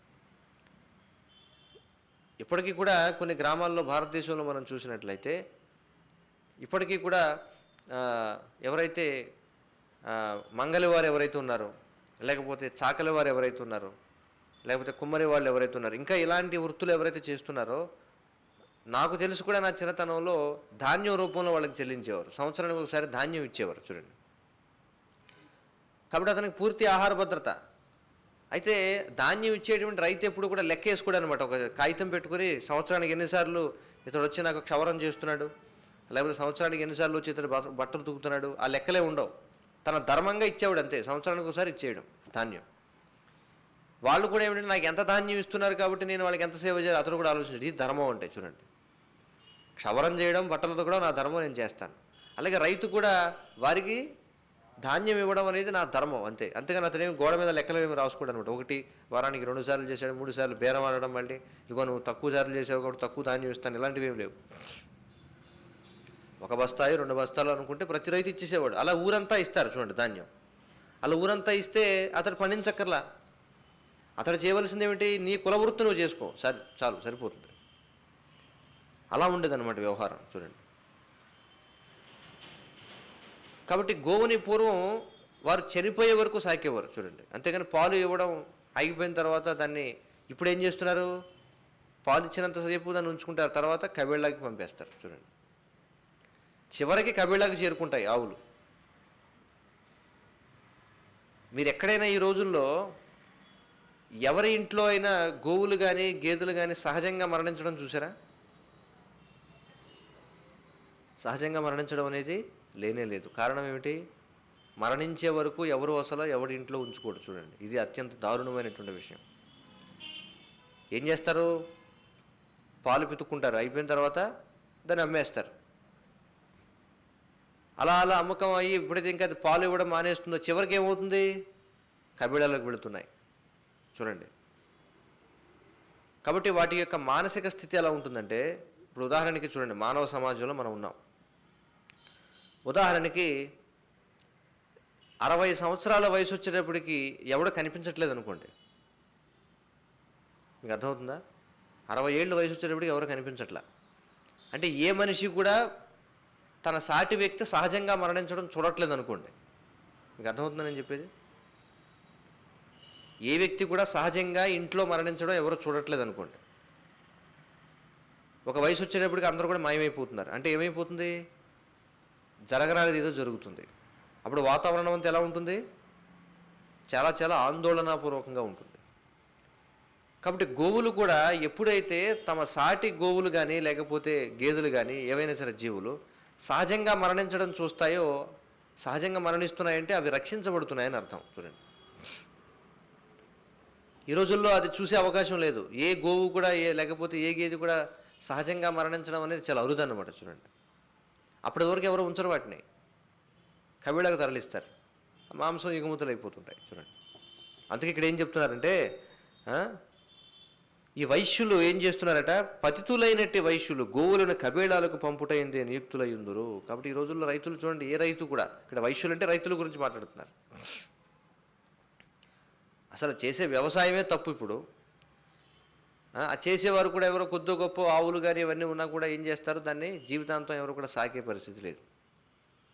ఇప్పటికీ కూడా కొన్ని గ్రామాల్లో భారతదేశంలో మనం చూసినట్లయితే ఇప్పటికీ కూడా ఎవరైతే మంగళవారు ఎవరైతే ఉన్నారో లేకపోతే చాకలి వారు ఎవరైతే ఉన్నారో, లేకపోతే కుమ్మరి వాళ్ళు ఎవరైతే ఉన్నారో, ఇంకా ఇలాంటి వృత్తులు ఎవరైతే చేస్తున్నారో, నాకు తెలుసు కూడా నా చిన్నతనంలో ధాన్యం రూపంలో వాళ్ళకి చెల్లించేవారు. సంవత్సరానికి ఒకసారి ధాన్యం ఇచ్చేవారు చూడండి. కాబట్టి అతనికి పూర్తి ఆహార భద్రత. అయితే ధాన్యం ఇచ్చేటువంటి రైతు ఎప్పుడు కూడా లెక్క వేసుకోడు అనమాట. ఒక కాగితం పెట్టుకుని సంవత్సరానికి ఎన్నిసార్లు ఇతడు వచ్చి నాకు క్షవరం చేస్తున్నాడు, లేకపోతే సంవత్సరానికి ఎన్నిసార్లు వచ్చి ఇతడు బట్టలు తుకుతున్నాడు, ఆ లెక్కలే ఉండవు. తన ధర్మంగా ఇచ్చేవాడు అంతే, సంవత్సరానికి ఒకసారి ఇచ్చేయడం ధాన్యం. వాళ్ళు కూడా ఏమిటంటే నాకు ఎంత ధాన్యం ఇస్తున్నారు కాబట్టి నేను వాళ్ళకి ఎంత సేవ చేయాలి అతను కూడా ఆలోచించాడు. ఇది ధర్మం అంటే చూడండి, క్షవరం చేయడం బట్టలతో కూడా నా ధర్మం నేను చేస్తాను. అలాగే రైతు కూడా వారికి ధాన్యం ఇవ్వడం అనేది నా ధర్మం అంతే. అంతేగాని అతనేమి గోడ మీద లెక్కలు ఏమి రాసుకోడు అనమాట. ఒకటి వారానికి 2 సార్లు చేశాడు, 3 సార్లు బేరం ఆడడం, మళ్ళీ ఇదిగో నువ్వు తక్కువ సార్లు చేసావు కాబట్టి తక్కువ ధాన్యం ఇస్తాను, ఇలాంటివి ఏమి లేవు. 1 బస్తాయి 2 బస్తాలు అనుకుంటే ప్రతి రైతు ఇచ్చేసేవాడు. అలా ఊరంతా ఇస్తారు చూడండి ధాన్యం. అలా ఊరంతా ఇస్తే అతడు పండించక్కర్లా. అతడు చేయవలసింది ఏమిటి, నీ కులవృత్తి నువ్వు చేసుకో, చాలు సరిపోతుంది. అలా ఉండేదన్నమాట వ్యవహారం చూడండి. కాబట్టి గోవుని పూర్వం వారు చనిపోయే వరకు సాకేవారు చూడండి. అంతేగాని పాలు ఇవ్వడం ఆగిపోయిన తర్వాత దాన్ని ఇప్పుడు ఏం చేస్తున్నారు, పాలు ఇచ్చినంతసేపు దాన్ని ఉంచుకుంటారు, తర్వాత కబేళ్ళకి పంపేస్తారు చూడండి. చివరికి కబేళ్ళకి చేరుకుంటాయి ఆవులు. మీరు ఎక్కడైనా ఈ రోజుల్లో ఎవరి ఇంట్లో అయినా గోవులు కానీ గేదెలు కానీ సహజంగా మరణించడం చూసారా? సహజంగా మరణించడం అనేది లేనే లేదు. కారణం ఏమిటి, మరణించే వరకు ఎవరు అసలు ఎవరి ఇంట్లో ఉంచుకోడు చూడండి. ఇది అత్యంత దారుణమైనటువంటి విషయం. ఏం చేస్తారు, పాలు పితుక్కుంటారు, అయిపోయిన తర్వాత దాన్ని అమ్మేస్తారు. అలా అమ్మకం అయ్యి ఎప్పుడైతే ఇంకా అది పాలు ఇవ్వడం మానేస్తుందో చివరికి ఏమవుతుంది, కబీళాలకు వెళుతున్నాయి చూడండి. కాబట్టి వాటి యొక్క మానసిక స్థితి ఎలా ఉంటుందంటే, ఇప్పుడు ఉదాహరణకి చూడండి, మానవ సమాజంలో మనం ఉన్నాం. ఉదాహరణకి 60 సంవత్సరాల వయసు వచ్చేటప్పటికి ఎవడో కనిపించట్లేదు అనుకోండి, మీకు అర్థమవుతుందా? 60 ఏళ్ళ వయసు వచ్చేటప్పటికి ఎవరో కనిపించట్లా అంటే ఏ మనిషి కూడా తన సాటి వ్యక్తి సహజంగా మరణించడం చూడట్లేదు అనుకోండి. మీకు అర్థమవుతుందని నేను చెప్పేది? ఏ వ్యక్తి కూడా సహజంగా ఇంట్లో మరణించడం ఎవరో చూడట్లేదు అనుకోండి. ఒక వయసు వచ్చేటప్పటికి అందరూ కూడా మాయమైపోతున్నారు. అంటే ఏమైపోతుంది, జరగరానిది ఏదో జరుగుతుంది. అప్పుడు వాతావరణం అంతా ఎలా ఉంటుంది, చాలా చాలా ఆందోళనాపూర్వకంగా ఉంటుంది. కాబట్టి గోవులు కూడా ఎప్పుడైతే తమ సాటి గోవులు కానీ లేకపోతే గేదెలు కానీ ఏవైనా సరే జీవులు సహజంగా మరణించడం చూస్తాయో, సహజంగా మరణిస్తున్నాయంటే అవి రక్షించబడుతున్నాయని అర్థం చూడండి. ఈ రోజుల్లో అది చూసే అవకాశం లేదు. ఏ గోవు కూడా లేకపోతే ఏ గేదె కూడా సహజంగా మరణించడం అనేది చాలా అరుదన్నమాట చూడండి. అప్పటి వరకు ఎవరో ఉంచరు, వాటిని కబీళకు తరలిస్తారు, మాంసం ఎగుమతులు అయిపోతుంటాయి చూడండి. అందుకే ఇక్కడ ఏం చెప్తున్నారంటే, ఈ వైశ్యులు ఏం చేస్తున్నారట, పతితులైనట్టి వైశ్యులు గోవులను కబేళాలకు పంపుటైందే నియుక్తులయ్యుందురు. కాబట్టి ఈ రోజుల్లో రైతులు చూడండి, ఏ రైతు కూడా, ఇక్కడ వైశ్యులు అంటే రైతుల గురించి మాట్లాడుతున్నారు. అసలు చేసే వ్యవసాయమే తప్పు. ఇప్పుడు చేసేవారు కూడా ఎవరో కొద్దో గొప్ప ఆవులు కానీ ఇవన్నీ ఉన్నా కూడా ఏం చేస్తారు, దాన్ని జీవితాంతం ఎవరు కూడా సాకే పరిస్థితి లేదు,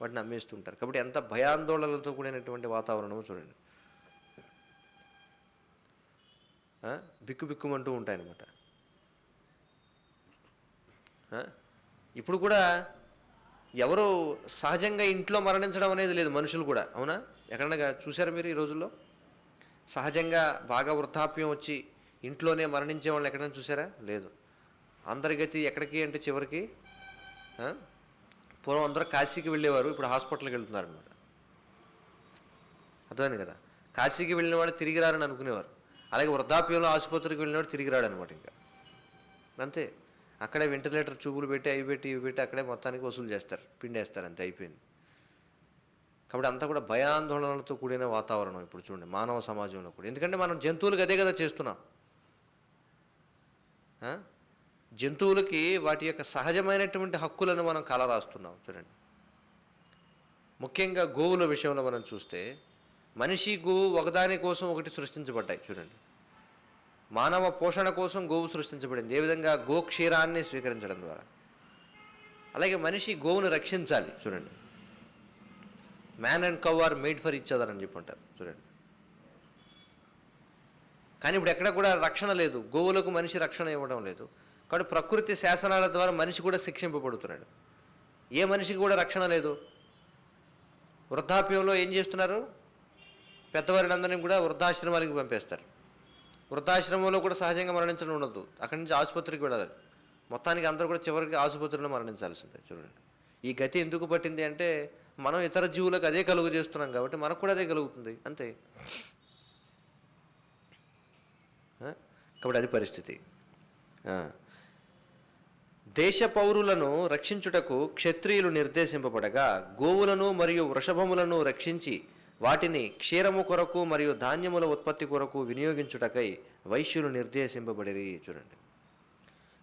వాటిని అమ్మేస్తుంటారు. కాబట్టి ఎంత భయాందోళనలతో కూడినటువంటి వాతావరణమో చూడండి. బిక్కుబిక్కుమంటూ ఉంటాయన్నమాట. ఇప్పుడు కూడా ఎవరు సహజంగా ఇంట్లో మరణించడం అనేది లేదు, మనుషులు కూడా. అవునా? ఎక్కడన్నా చూసారా మీరు ఈ రోజుల్లో సహజంగా బాగా వృద్ధాప్యం వచ్చి ఇంట్లోనే మరణించే వాళ్ళని ఎక్కడైనా చూసారా? లేదు. అందరి గతి ఎక్కడికి అంటే చివరికి పూర్వం అందరూ కాశీకి వెళ్ళేవారు, ఇప్పుడు హాస్పిటల్కి వెళ్తున్నారు అనమాట. అర్థమైంది కదా? కాశీకి వెళ్ళిన వాడు తిరిగి రారని అనుకునేవారు, అలాగే వృద్ధాప్యంలో ఆసుపత్రికి వెళ్ళినవాడు తిరిగి రాడనమాట. ఇంకా అంతే, అక్కడే వెంటిలేటర్ చూపులు పెట్టి అవి పెట్టి ఇవి పెట్టి అక్కడే మొత్తానికి వసూలు చేస్తారు, పిండేస్తారు, అంతే అయిపోయింది. కాబట్టి అంతా కూడా భయాందోళనలతో కూడిన వాతావరణం ఇప్పుడు చూడండి మానవ సమాజంలో కూడా. ఎందుకంటే మనం జంతువులకు అదే కదా చేస్తున్నాం. జంతువులకి వాటి యొక్క సహజమైనటువంటి హక్కులను మనం కలరాస్తున్నాం చూడండి. ముఖ్యంగా గోవుల విషయంలో మనం చూస్తే మనిషి గోవు ఒకదాని కోసం ఒకటి సృష్టించబడ్డాయి చూడండి. మానవ పోషణ కోసం గోవు సృష్టించబడింది. ఏ విధంగా గోక్షీరాన్ని స్వీకరించడం ద్వారా. అలాగే మనిషి గోవును రక్షించాలి చూడండి. Man and cow are made for each other అని చెప్పి అంటారు చూడండి. కానీ ఇప్పుడు ఎక్కడ కూడా రక్షణ లేదు, గోవులకు మనిషి రక్షణ ఇవ్వడం లేదు. కాబట్టి ప్రకృతి శాసనాల ద్వారా మనిషి కూడా శిక్షింపబడుతున్నాడు. ఏ మనిషికి కూడా రక్షణ లేదు. వృద్ధాప్యంలో ఏం చేస్తున్నారు? పెద్దవారిని అందరినీ కూడా వృద్ధాశ్రమానికి పంపేస్తారు. వృద్ధాశ్రమంలో కూడా సహజంగా మరణించడం ఉండదు, అక్కడి నుంచి ఆసుపత్రికి వెళ్ళాలి. మొత్తానికి అందరూ కూడా చివరికి ఆసుపత్రిలో మరణించాల్సిందే. చూడండి, ఈ గతి ఎందుకు పట్టింది అంటే మనం ఇతర జీవులకు అదే కలుగు చేస్తున్నాం కాబట్టి మనకు కూడా అదే కలుగుతుంది, అంతే. కాబట్టి అది పరిస్థితి. దేశ పౌరులను రక్షించుటకు క్షత్రియులు నిర్దేశింపబడగా, గోవులను మరియు వృషభములను రక్షించి వాటిని క్షీరము కొరకు మరియు ధాన్యముల ఉత్పత్తి కొరకు వినియోగించుటకై వైశ్యులు నిర్దేశింపబడిరి. చూడండి,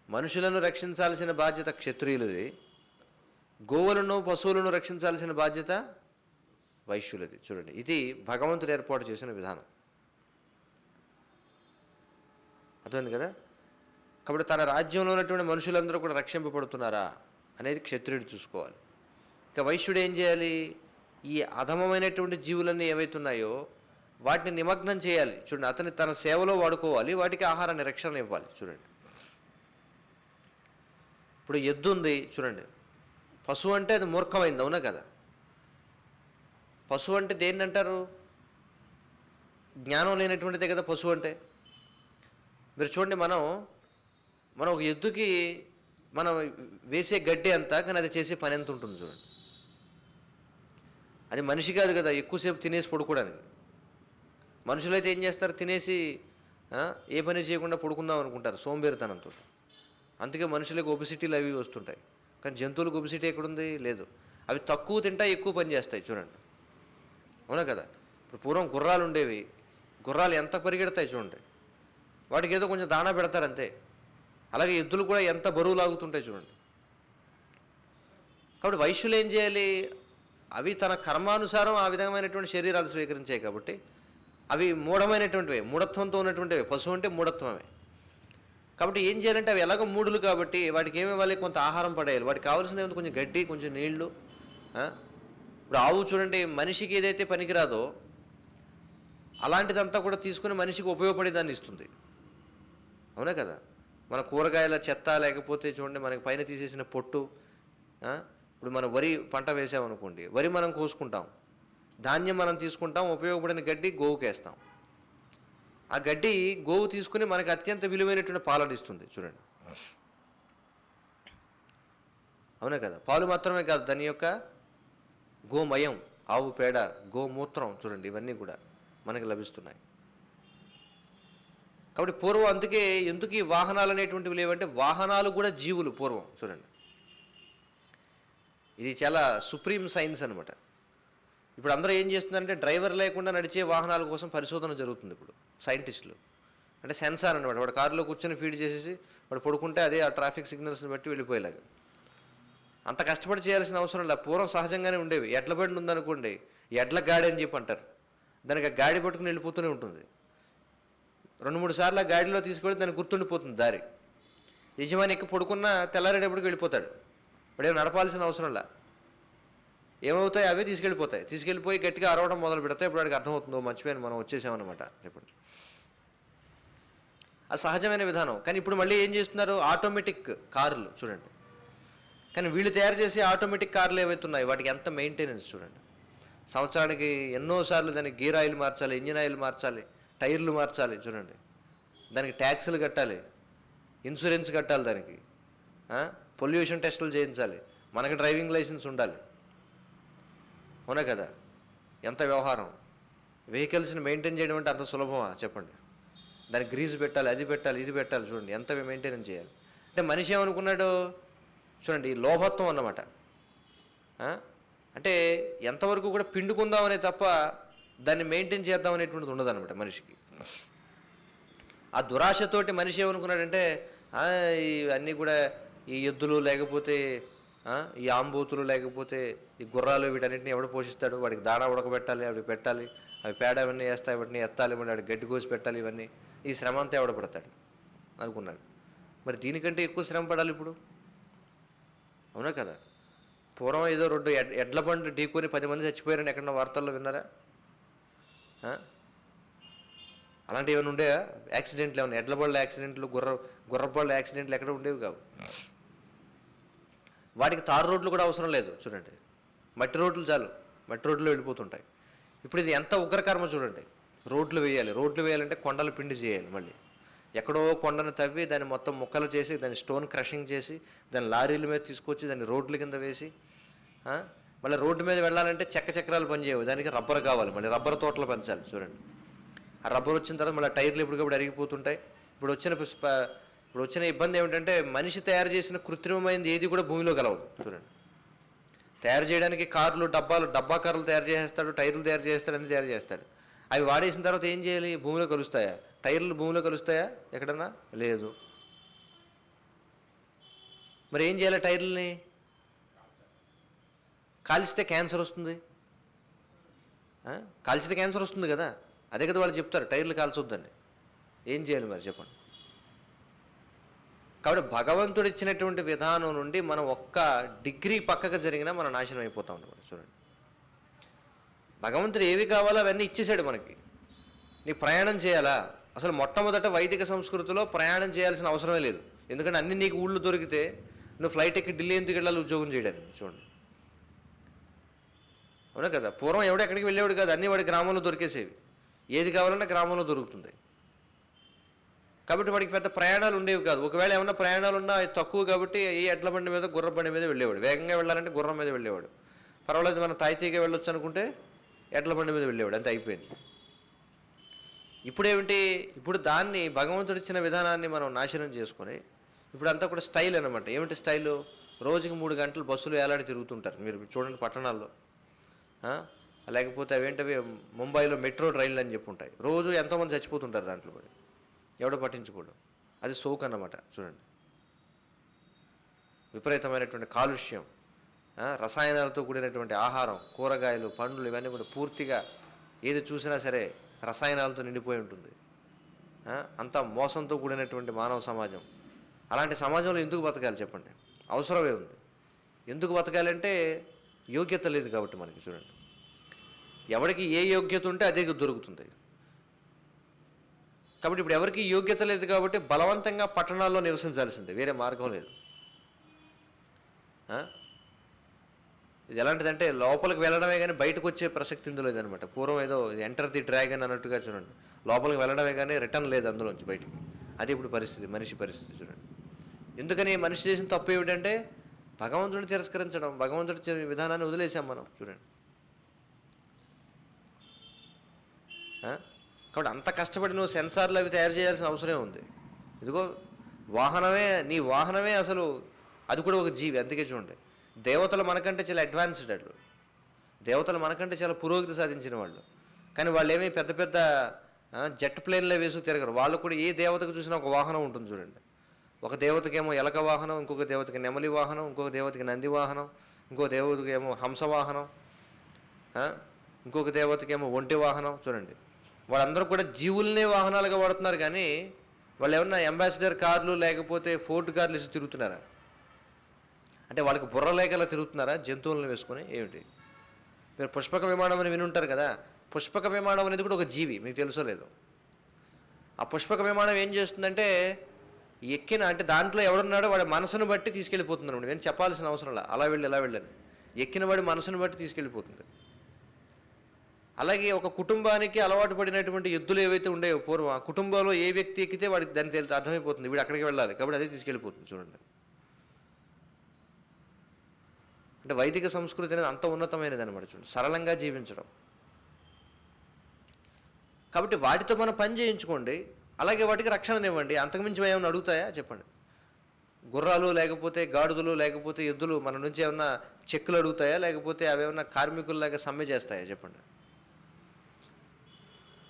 మనుషులను రక్షించాల్సిన బాధ్యత క్షత్రియులది, గోవులను పశువులను రక్షించాల్సిన బాధ్యత వైశ్యులది. చూడండి, ఇది భగవంతుడు ఏర్పాటు చేసిన విధానం. అర్థమైంది కదా? కాబట్టి తన రాజ్యంలో ఉన్నటువంటి మనుషులందరూ కూడా రక్షింపబడుతున్నారా అనేది క్షత్రియుడు చూసుకోవాలి. ఇక వైశ్యుడు ఏం చేయాలి? ఈ అధమమైనటువంటి జీవులన్నీ ఏవైతున్నాయో వాటిని నిమగ్నం చేయాలి. చూడండి, అతని తన సేవలో వాడుకోవాలి, వాటికి ఆహారాన్ని రక్షణ ఇవ్వాలి. చూడండి, ఇప్పుడు ఎద్దు ఉంది. చూడండి, పశువు అంటే అది మూర్ఖమైంది, అవునా కదా? పశువు అంటే దేన్ని అంటారు? జ్ఞానం లేనటువంటిదే కదా పశువు అంటే. మీరు చూడండి, మనం ఒక ఎద్దుకి మనం వేసే గడ్డి అంతా, కానీ అది చేసే పని ఎంత ఉంటుంది చూడండి. అది మనిషి కాదు కదా ఎక్కువసేపు తినేసి పడుకోవడానికి. మనుషులైతే ఏం చేస్తారు? తినేసి ఏ పని చేయకుండా పడుకుందాం అనుకుంటారు సోంబేరితనంతో. అందుకే మనుషులకు ఒబిసిటీలు అవి వస్తుంటాయి. కానీ జంతువులకు ఒబిసిటీ ఎక్కడుంది? లేదు. అవి తక్కువ తింటాయి, ఎక్కువ పని చేస్తాయి. చూడండి, అవునా కదా? ఇప్పుడు పూర్వం గుర్రాలు ఉండేవి, గుర్రాలు ఎంత పరిగెడతాయి చూడండి. వాటికి ఏదో కొంచెం దాణా పెడతారు అంతే. అలాగే ఎద్దులు కూడా ఎంత బరువు లాగుతుంటాయి చూడండి. కాబట్టి వైశ్యులు ఏం చేయాలి? అవి తన కర్మానుసారం ఆ విధమైనటువంటి శరీరాలు స్వీకరించాయి కాబట్టి అవి మూఢమైనటువంటివే, మూఢత్వంతో ఉన్నటువంటివే. పశువు అంటే మూఢత్వమే. కాబట్టి ఏం చేయాలంటే అవి ఎలాగో మూడులు కాబట్టి వాటికి ఏమి ఇవ్వాలి? కొంత ఆహారం పడేయాలి. వాటికి కావాల్సింది ఏమిటి? కొంచెం గడ్డి, కొంచెం నీళ్లు. ఇప్పుడు ఆవు చూడండి, మనిషికి ఏదైతే పనికిరాదో అలాంటిదంతా కూడా తీసుకుని మనిషికి ఉపయోగపడేదాన్ని ఇస్తుంది, అవునా కదా? మన కూరగాయల చెత్త, లేకపోతే చూడండి మనకి పైన తీసేసిన పొట్టు. ఇప్పుడు మనం వరి పంట వేసామనుకోండి, వరి మనం కోసుకుంటాం, ధాన్యం మనం తీసుకుంటాం, ఉపయోగపడిన గడ్డి గోవుకి వేస్తాం. ఆ గడ్డి గోవు తీసుకుని మనకి అత్యంత విలువైనటువంటి పాలను ఇస్తుంది. చూడండి, అవునా కదా? పాలు మాత్రమే కాదు, దాని యొక్క గోమయం, ఆవు పేడ, గోమూత్రం, చూడండి ఇవన్నీ కూడా మనకి లభిస్తున్నాయి. కాబట్టి పూర్వం అందుకే ఎందుకు ఈ వాహనాలు అనేటువంటివి లేవంటే వాహనాలు కూడా జీవులు పూర్వం. చూడండి, ఇది చాలా సుప్రీం సైన్స్ అనమాట. ఇప్పుడు అందరూ ఏం చేస్తున్నారంటే డ్రైవర్ లేకుండా నడిచే వాహనాల కోసం పరిశోధన జరుగుతుంది ఇప్పుడు. సైంటిస్టులు అంటే సెన్సార్ అనమాట, వాడు కారులో కూర్చొని ఫీడ్ చేసేసి వాడు పడుకుంటే అదే ఆ ట్రాఫిక్ సిగ్నల్స్ని బట్టి వెళ్ళిపోయేలాగా. అంత కష్టపడి చేయాల్సిన అవసరం లేదు. పూర్వం సహజంగానే ఉండేవి. ఎడ్ల బండి ఉందనుకోండి, ఎడ్ల గాడి అని చెప్పి అంటారు. దానికి ఆ గాడి పట్టుకుని వెళ్ళిపోతూనే ఉంటుంది. 2-3 సార్లు ఆ గాడిలో తీసుకెళ్ళి దానికి గుర్తుండిపోతుంది దారి. యజమాని ఎక్కి పడుకున్నా తెల్లారేటప్పటికి వెళ్ళిపోతాడు. వాడు నడపాల్సిన అవసరంలా. ఏమవుతాయి? అవే తీసుకెళ్ళిపోతాయి. తీసుకెళ్ళిపోయి గట్టిగా అరవడం మొదలు పెడతాయి. ఇప్పుడు వాడికి అర్థమవుతుందో మర్చిపోయాను మనం వచ్చేసామన్నమాట. ఇప్పుడు అది సహజమైన విధానం. కానీ ఇప్పుడు మళ్ళీ ఏం చేస్తున్నారు? ఆటోమేటిక్ కార్లు చూడండి. కానీ వీళ్ళు తయారు చేసే ఆటోమేటిక్ కార్లు ఏవైతున్నాయి వాటికి ఎంత మెయింటెనెన్స్ చూడండి. సంవత్సరానికి ఎన్నోసార్లు దానికి గేర్ ఆయిల్ మార్చాలి, ఇంజిన్ ఆయిల్ మార్చాలి, టైర్లు మార్చాలి. చూడండి, దానికి ట్యాక్సులు కట్టాలి, ఇన్సూరెన్స్ కట్టాలి, దానికి పొల్యూషన్ టెస్టులు చేయించాలి, మనకి డ్రైవింగ్ లైసెన్స్ ఉండాలి, అవునా కదా? ఎంత వ్యవహారం. వెహికల్స్ని మెయింటైన్ చేయడం అంటే అంత సులభమా చెప్పండి? దానికి గ్రీజ్ పెట్టాలి, అది పెట్టాలి, ఇది పెట్టాలి. చూడండి ఎంత మెయింటెనెన్స్ చేయాలి. అంటే మనిషి ఏమనుకున్నాడు చూడండి, ఈ లోభత్వం అన్నమాట. అంటే ఎంతవరకు కూడా పిండుకుందామనే తప్ప దాన్ని మెయింటైన్ చేద్దాం అనేటువంటిది ఉండదు అనమాట మనిషికి. ఆ దురాశతోటి మనిషి ఏమనుకున్నాడంటే ఇవన్నీ కూడా ఈ ఎద్దులు లేకపోతే ఈ ఆంబూతులు లేకపోతే ఈ గుర్రాలు వీటన్నిటిని ఎవడు పోషిస్తాడు? వాడికి దాణా ఉడకబెట్టాలి, అవి పెట్టాలి, అవి పేడ అవన్నీ వేస్తాయి, వాటిని ఎత్తాలి, మళ్ళీ వాడికి గడ్డి కోసి పెట్టాలి, ఇవన్నీ ఈ శ్రమ అంతా ఎవడ పడతాడు అనుకున్నాడు. మరి దీనికంటే ఎక్కువ శ్రమ పడాలి ఇప్పుడు, అవునా కదా? పూర్వం ఏదో 2 ఎడ్ల బండ్లు ఢీకొని 10 మంది చచ్చిపోయారని ఎక్కడన్నా వార్తల్లో విన్నారా? అలాంటివి ఏమైనా ఉండేవా? యాక్సిడెంట్లు ఏమైనా, ఎడ్ల బళ్ళ యాక్సిడెంట్లు, గుర్రబళ్ళ యాక్సిడెంట్లు ఎక్కడ ఉండేవి కావు. వాటికి తారు రోడ్లు కూడా అవసరం లేదు చూడండి, మట్టి రోడ్లు చాలు, మట్టి రోడ్లు వెళ్ళిపోతుంటాయి. ఇప్పుడు ఇది ఎంత ఉగ్రకర్మ చూడండి. రోడ్లు వేయాలంటే కొండలు పిండి చేయాలి, మళ్ళీ ఎక్కడో కొండను తవ్వి దాన్ని మొత్తం ముక్కలు చేసి దాన్ని స్టోన్ క్రషింగ్ చేసి దాన్ని లారీల మీద తీసుకొచ్చి దాన్ని రోడ్ల కింద వేసి, మళ్ళీ రోడ్డు మీద వెళ్ళాలంటే చక్రాలు పనిచేయవు, దానికి రబ్బర్ కావాలి, మళ్ళీ రబ్బర్ తోటలు పెంచాలి చూడండి. ఆ రబ్బర్ వచ్చిన తర్వాత మళ్ళీ టైర్లు ఎప్పటికప్పుడు అరిగిపోతుంటాయి. ఇప్పుడు వచ్చిన ఇబ్బంది ఏమిటంటే మనిషి తయారు చేసిన కృత్రిమమైనది ఏది కూడా భూమిలో కలవదు చూడండి. తయారు చేయడానికి కార్లు, డబ్బా కార్లు తయారు చేసేస్తాడు, టైర్లు తయారు చేస్తాడు, అన్ని తయారు చేస్తాడు. అవి వాడేసిన తర్వాత ఏం చేయాలి? భూమిలో కలుస్తాయా? టైర్లు భూమిలో కలుస్తాయా ఎక్కడన్నా? లేదు. మరి ఏం చేయాలి? టైర్లని కాల్చితే క్యాన్సర్ వస్తుంది, కాల్చితే క్యాన్సర్ వస్తుంది కదా, అదే కదా వాళ్ళు చెప్తారు టైర్లు కాల్చొద్దని. ఏం చేయాలి మరి చెప్పండి? కాబట్టి భగవంతుడు ఇచ్చినటువంటి విధానం నుండి మనం ఒక్క డిగ్రీ పక్కకు జరిగినా మనం నాశనం అయిపోతాం అన్నమాట చూడండి. భగవంతుడు ఏవి కావాలో అవన్నీ ఇచ్చేసాడు మనకి. నీ ప్రయాణం చేయాలా? అసలు మొట్టమొదట వైదిక సంస్కృతిలో ప్రయాణం చేయాల్సిన అవసరమే లేదు. ఎందుకంటే అన్ని నీకు ఊళ్ళు దొరికితే నువ్వు ఫ్లైట్ ఎక్కి ఢిల్లీ ఎందుకు వెళ్ళాలి ఉద్యోగం చేయడానికి చూడండి. అవునా కదా? పూర్వం ఎక్కడికి వెళ్ళేవాడు కాదు, అన్నీ వాడి గ్రామంలో దొరికేసేవి. ఏది కావాలన్నా గ్రామంలో దొరుకుతుంది. కాబట్టి వాడికి పెద్ద ప్రయాణాలు ఉండేవి కాదు. ఒకవేళ ఏమన్నా ప్రయాణాలు ఉన్నా తక్కువ, కాబట్టి ఈ ఎడ్ల బండి మీద, గుర్ర బండి మీద వెళ్ళేవాడు. వేగంగా వెళ్ళాలంటే గుర్రం మీద వెళ్ళేవాడు. పర్వాలేదు మనం తాయితీగా వెళ్ళొచ్చు అనుకుంటే ఎడ్ల బండి మీద వెళ్ళేవాడు, అంతే అయిపోయింది. ఇప్పుడు దాన్ని భగవంతుడు ఇచ్చిన విధానాన్ని మనం నాశనం చేసుకొని ఇప్పుడు అంతా కూడా స్టైల్ అనమాట. ఏమిటి స్టైలు? రోజుకి 3 గంటలు బస్సులు ఏలాడి తిరుగుతుంటారు మీరు చూడండి పట్టణాల్లో. లేకపోతే అవేంటవి ముంబైలో మెట్రో రైళ్ళు అని చెప్పి ఉంటాయి. రోజు ఎంతోమంది చచ్చిపోతుంటారు దాంట్లో కూడా, ఎవడో పట్టించుకోడు. అది సోక్ అన్నమాట చూడండి. విపరీతమైనటువంటి కాలుష్యం, రసాయనాలతో కూడినటువంటి ఆహారం, కూరగాయలు, పండ్లు, ఇవన్నీ కూడా పూర్తిగా ఏది చూసినా సరే రసాయనాలతో నిండిపోయి ఉంటుంది. అంతా మోసంతో కూడినటువంటి మానవ సమాజం. అలాంటి సమాజంలో ఎందుకు బతకాలి చెప్పండి? అవసరమే ఉంది. ఎందుకు బతకాలంటే యోగ్యత లేదు కాబట్టి మనకి చూడండి. ఎవరికి ఏ యోగ్యత ఉంటే అదే దొరుకుతుంది. కాబట్టి ఇప్పుడు ఎవరికి యోగ్యత లేదు కాబట్టి బలవంతంగా పట్టణాల్లో నివసించాల్సిందే, వేరే మార్గం లేదు. ఇది ఎలాంటిదంటే లోపలికి వెళ్ళడమే కానీ బయటకు వచ్చే ప్రసక్తి ఇందులో లేదనమాట. పూర్వం ఏదో ఎంటర్ ది డ్రాగన్ అన్నట్టుగా చూడండి, లోపలికి వెళ్ళడమే కానీ రిటర్న్ లేదు అందులోంచి బయటికి. అది ఇప్పుడు పరిస్థితి, మనిషి పరిస్థితి చూడండి. ఎందుకని మనిషి చేసిన తప్పు ఏమిటంటే భగవంతుడిని తిరస్కరించడం, భగవంతుడి విధానాన్ని వదిలేసాం మనం చూడండి. కాబట్టి అంత కష్టపడి నువ్వు సెన్సార్లు అవి తయారు చేయాల్సిన అవసరమే ఉంది. ఇదిగో నీ వాహనమే అసలు అది కూడా ఒక జీవి. అందుకే చూడండి, దేవతలు మనకంటే చాలా అడ్వాన్స్డ్ వాళ్ళు, దేవతలు మనకంటే చాలా పురోగతి సాధించిన వాళ్ళు. కానీ వాళ్ళు ఏమీ పెద్ద పెద్ద జెట్ ప్లేన్లో వేసుకు తిరగరు. వాళ్ళు కూడా ఏ దేవతకు చూసినా ఒక వాహనం ఉంటుంది చూడండి. ఒక దేవతకేమో ఎలక వాహనం, ఇంకొక దేవతకి నెమలి వాహనం, ఇంకొక దేవతకి నంది వాహనం, ఇంకో దేవతకి ఏమో హంస వాహనం, ఇంకొక దేవతకేమో ఒంటి వాహనం చూడండి. వాళ్ళందరూ కూడా జీవులనే వాహనాలుగా వాడుతున్నారు. కానీ వాళ్ళు ఏమన్నా అంబాసిడర్ కార్లు లేకపోతే ఫోర్డ్ కార్లు వేసి తిరుగుతున్నారా? అంటే వాళ్ళకి బుర్ర లేకలా తిరుగుతున్నారా జంతువులను వేసుకొని? ఏమిటి? మీరు పుష్పక విమానం అని వినుంటారు కదా. పుష్పక విమానం అనేది కూడా ఒక జీవి, మీకు తెలుసో లేదో. ఆ పుష్పక విమానం ఏం చేస్తుందంటే అంటే దాంట్లో ఎవడున్నాడో వాడి మనసును బట్టి తీసుకెళ్ళిపోతున్నాడు. నేను చెప్పాల్సిన అవసరం లేదు, అలా వెళ్ళి ఇలా వెళ్ళని. ఎక్కిన వాడి మనసును బట్టి తీసుకెళ్ళిపోతుంది. అలాగే ఒక కుటుంబానికి అలవాటు పడినటువంటి ఎద్దులు ఏవైతే ఉండేవో పూర్వం, ఆ కుటుంబంలో ఏ వ్యక్తి ఎక్కితే వాడికి దానికి అర్థమైపోతుంది వీడు అక్కడికి వెళ్ళాలి, కాబట్టి అదే తీసుకెళ్ళిపోతుంది చూడండి. అంటే వైదిక సంస్కృతి అనేది అంత ఉన్నతమైనది అనమాట చూడండి, సరళంగా జీవించడం. కాబట్టి వాటితో మనం పని చేయించుకోండి, అలాగే వాటికి రక్షణనివ్వండి. అంతకుమించి ఏమైనా అడుగుతాయా చెప్పండి? గుర్రాలు లేకపోతే గాడిదలు లేకపోతే ఎద్దులు మన నుంచి ఏమన్నా చెక్కులు అడుగుతాయా? లేకపోతే అవేమన్నా కార్మికుల్లాగా సమ్మె చేస్తాయా చెప్పండి?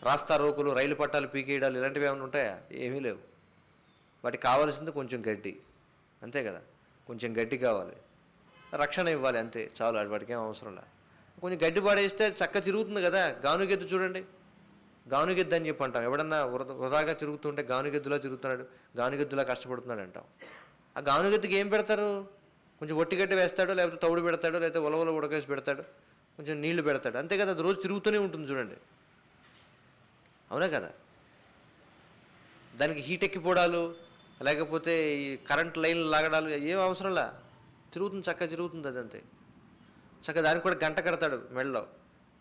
రాస్తా రోకులు, రైలు పట్టాలు పీకేయడాలు ఇలాంటివి ఏమైనా ఉంటాయా? ఏమీ లేవు. వాటికి కావాల్సింది కొంచెం గడ్డి, అంతే కదా. కొంచెం గడ్డి కావాలి, రక్షణ ఇవ్వాలి, అంతే చాలు. వాటికి ఏం అవసరం లేదు. కొంచెం గడ్డి పాడేస్తే చక్క తిరుగుతుంది కదా. గానుగెద్దు చూడండి, గానుగెద్దు అని చెప్పి అంటాం. ఎవడన్నా వృధాగా తిరుగుతుంటే గానుగెద్దులా తిరుగుతున్నాడు, గానుగెద్దులా కష్టపడుతున్నాడు అంటాం. ఆ గానుగెద్దుకి ఏం పెడతారు? కొంచెం ఒట్టిగడ్డి వేస్తాడు, లేకపోతే తౌడు పెడతాడు, లేకపోతే ఉలవలు ఉడకేసి పెడతాడు, కొంచెం నీళ్లు పెడతాడు, అంతే కదా. అది రోజు తిరుగుతూనే ఉంటుంది చూడండి, అవునా కదా. దానికి హీట్ ఎక్కిపోవడాలు, లేకపోతే ఈ కరెంట్ లైన్లు లాగడాలు ఏం అవసరంలా, తిరుగుతుంది, చక్కగా తిరుగుతుంది. అదంతే చక్కగా. దానికి కూడా గంట కడతాడు మెడలో,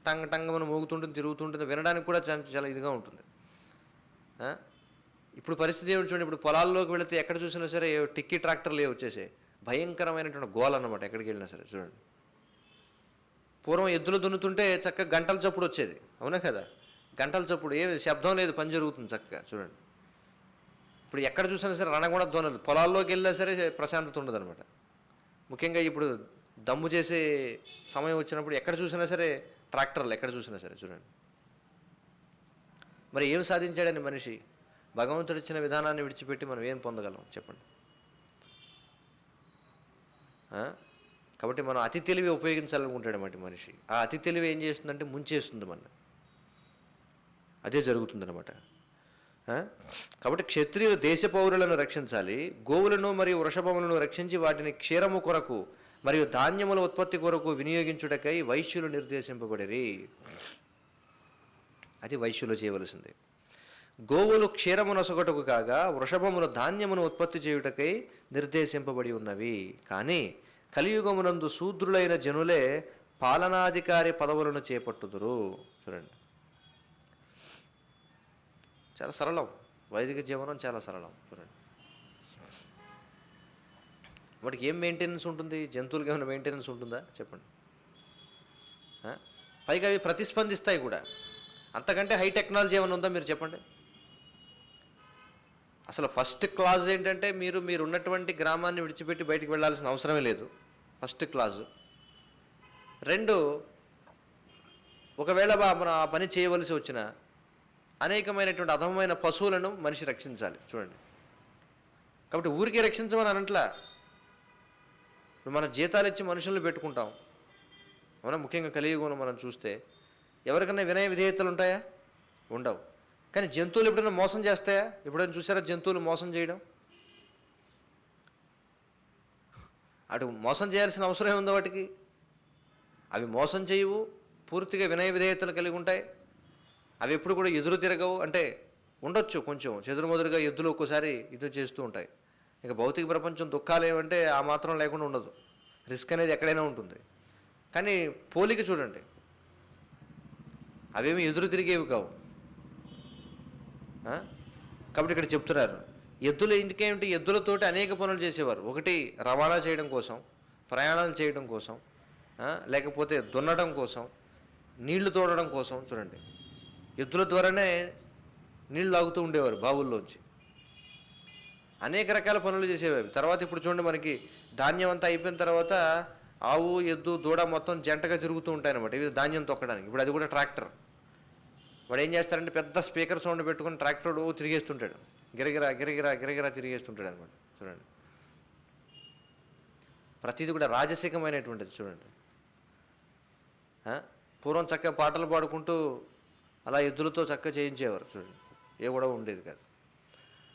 టంగ టంగ మనం మోగుతుంటుంది, తిరుగుతుంటుంది, వినడానికి కూడా చాలా ఇదిగా ఉంటుంది. ఇప్పుడు పరిస్థితి ఏమిటి చూడండి, ఇప్పుడు పొలాల్లోకి వెళితే ఎక్కడ చూసినా సరే టిక్కీ ట్రాక్టర్లు వచ్చేసాయి, భయంకరమైనటువంటి గోల అన్నమాట ఎక్కడికి వెళ్ళినా సరే. చూడండి, పూర్వం ఎద్దులు దున్నుతుంటే చక్కగా గంటల చప్పుడు వచ్చేది, అవునా కదా, గంటల చప్పుడు, ఏమి శబ్దం లేదు, పని జరుగుతుంది చక్కగా. చూడండి, ఇప్పుడు ఎక్కడ చూసినా సరే రణగుణ ధ్వనులు, పొలాల్లోకి వెళ్ళినా సరే ప్రశాంతత ఉండదు అనమాట. ముఖ్యంగా ఇప్పుడు దమ్ము చేసే సమయం వచ్చినప్పుడు ఎక్కడ చూసినా సరే ట్రాక్టర్లు, ఎక్కడ చూసినా సరే. చూడండి, మరి ఏం సాధించాడని మనిషి? భగవంతుడు ఇచ్చిన విధానాన్ని విడిచిపెట్టి మనం ఏం పొందగలం చెప్పండి? కాబట్టి మనం అతి తెలివి ఉపయోగించాలనుకుంటాడన్నమాట మనిషి. ఆ అతి తెలివి ఏం చేస్తుందంటే ముంచేస్తుంది మన, అదే జరుగుతుందన్నమాట. కాబట్టి క్షత్రియులు దేశ పౌరులను రక్షించాలి, గోవులను మరియు వృషభములను రక్షించి వాటిని క్షీరము కొరకు మరియు ధాన్యముల ఉత్పత్తి కొరకు వినియోగించుటకై వైశ్యులు నిర్దేశింపబడిరి. అది వైశ్యులు చేయవలసింది. గోవులు క్షీరము నొసగటకు కాగా వృషభములు ధాన్యమును ఉత్పత్తి చేయుటకై నిర్దేశింపబడి ఉన్నవి. కానీ కలియుగమునందు శూద్రులైన జనులే పాలనాధికారి పదవులను చేపట్టుదురు. చూడండి, చాలా సరళం, వైదిక జీవనం చాలా సరళం. చూడండి, వాటికి ఏం మెయింటెనెన్స్ ఉంటుంది? జంతువులకి ఏమైనా మెయింటెనెన్స్ ఉంటుందా చెప్పండి? పైగా అవి ప్రతిస్పందిస్తాయి కూడా. అంతకంటే హై టెక్నాలజీ ఏమైనా ఉందా మీరు చెప్పండి? అసలు ఫస్ట్ క్లాజ్ ఏంటంటే మీరు ఉన్నటువంటి గ్రామాన్ని విడిచిపెట్టి బయటికి వెళ్ళాల్సిన అవసరమే లేదు, ఫస్ట్ క్లాజు. 2, ఒకవేళ మన ఆ పని చేయవలసి వచ్చిన అనేకమైనటువంటి అధమమైన పశువులను మనిషి రక్షించాలి. చూడండి, కాబట్టి ఊరికే రక్షించమని అనట్లా. ఇప్పుడు మన జీతాలు ఇచ్చి మనుషులను పెట్టుకుంటాం, మనం ముఖ్యంగా కలియుగంలో మనం చూస్తే ఎవరికైనా వినయ విధేయతలు ఉంటాయా? ఉండవు. కానీ జంతువులు ఎప్పుడైనా మోసం చేస్తాయా? ఎప్పుడైనా చూసారా జంతువులు మోసం చేయడం? అటు మోసం చేయాల్సిన అవసరం ఏముందో వాటికి? అవి మోసం చేయవు, పూర్తిగా వినయ విధేయతలు కలిగి ఉంటాయి. అవి ఎప్పుడు కూడా ఎదురు తిరగవు. అంటే ఉండొచ్చు కొంచెం చెదురుమదురుగా ఎద్దులు ఒక్కోసారి ఇది చేస్తూ ఉంటాయి. ఇక భౌతిక ప్రపంచం దుఃఖాలు ఏమంటే ఆ మాత్రం లేకుండా ఉండదు, రిస్క్ అనేది ఎక్కడైనా ఉంటుంది. కానీ పోలిక చూడండి, అవేమి ఎదురు తిరిగేవి కావు. కాబట్టి ఇక్కడ చెప్తున్నారు, ఎద్దులు ఇందుకేమిటి, ఎద్దులతోటి అనేక పనులు చేసేవారు. ఒకటి రవాణా చేయడం కోసం, ప్రయాణాలు చేయడం కోసం, లేకపోతే దున్నడం కోసం, నీళ్లు తోడడం కోసం. చూడండి, ఎద్దుల ద్వారానే నీళ్లు లాగుతూ ఉండేవారు బావుల్లోంచి, అనేక రకాల పనులు చేసేవారు. తర్వాత ఇప్పుడు చూడండి, మనకి ధాన్యం అంతా అయిపోయిన తర్వాత ఆవు, ఎద్దు, దూడ మొత్తం జంటగా తిరుగుతూ ఉంటాయన్నమాట ఇవి ధాన్యం తొక్కడానికి. ఇప్పుడు అది కూడా ట్రాక్టర్. వాడు ఏం చేస్తారంటే పెద్ద స్పీకర్ సౌండ్ పెట్టుకుని ట్రాక్టర్ తిరిగేస్తుంటాడు, గిరగిరా గిరగిరా గిరగిరా తిరిగేస్తుంటాడు అనమాట. చూడండి, ప్రతిదీ కూడా రాజసికమైనటువంటిది. చూడండి, పూర్వం చక్కగా పాటలు పాడుకుంటూ అలా ఎద్దులతో చక్కగా చేయించేవారు. చూడండి, ఏ కూడా ఉండేది కాదు.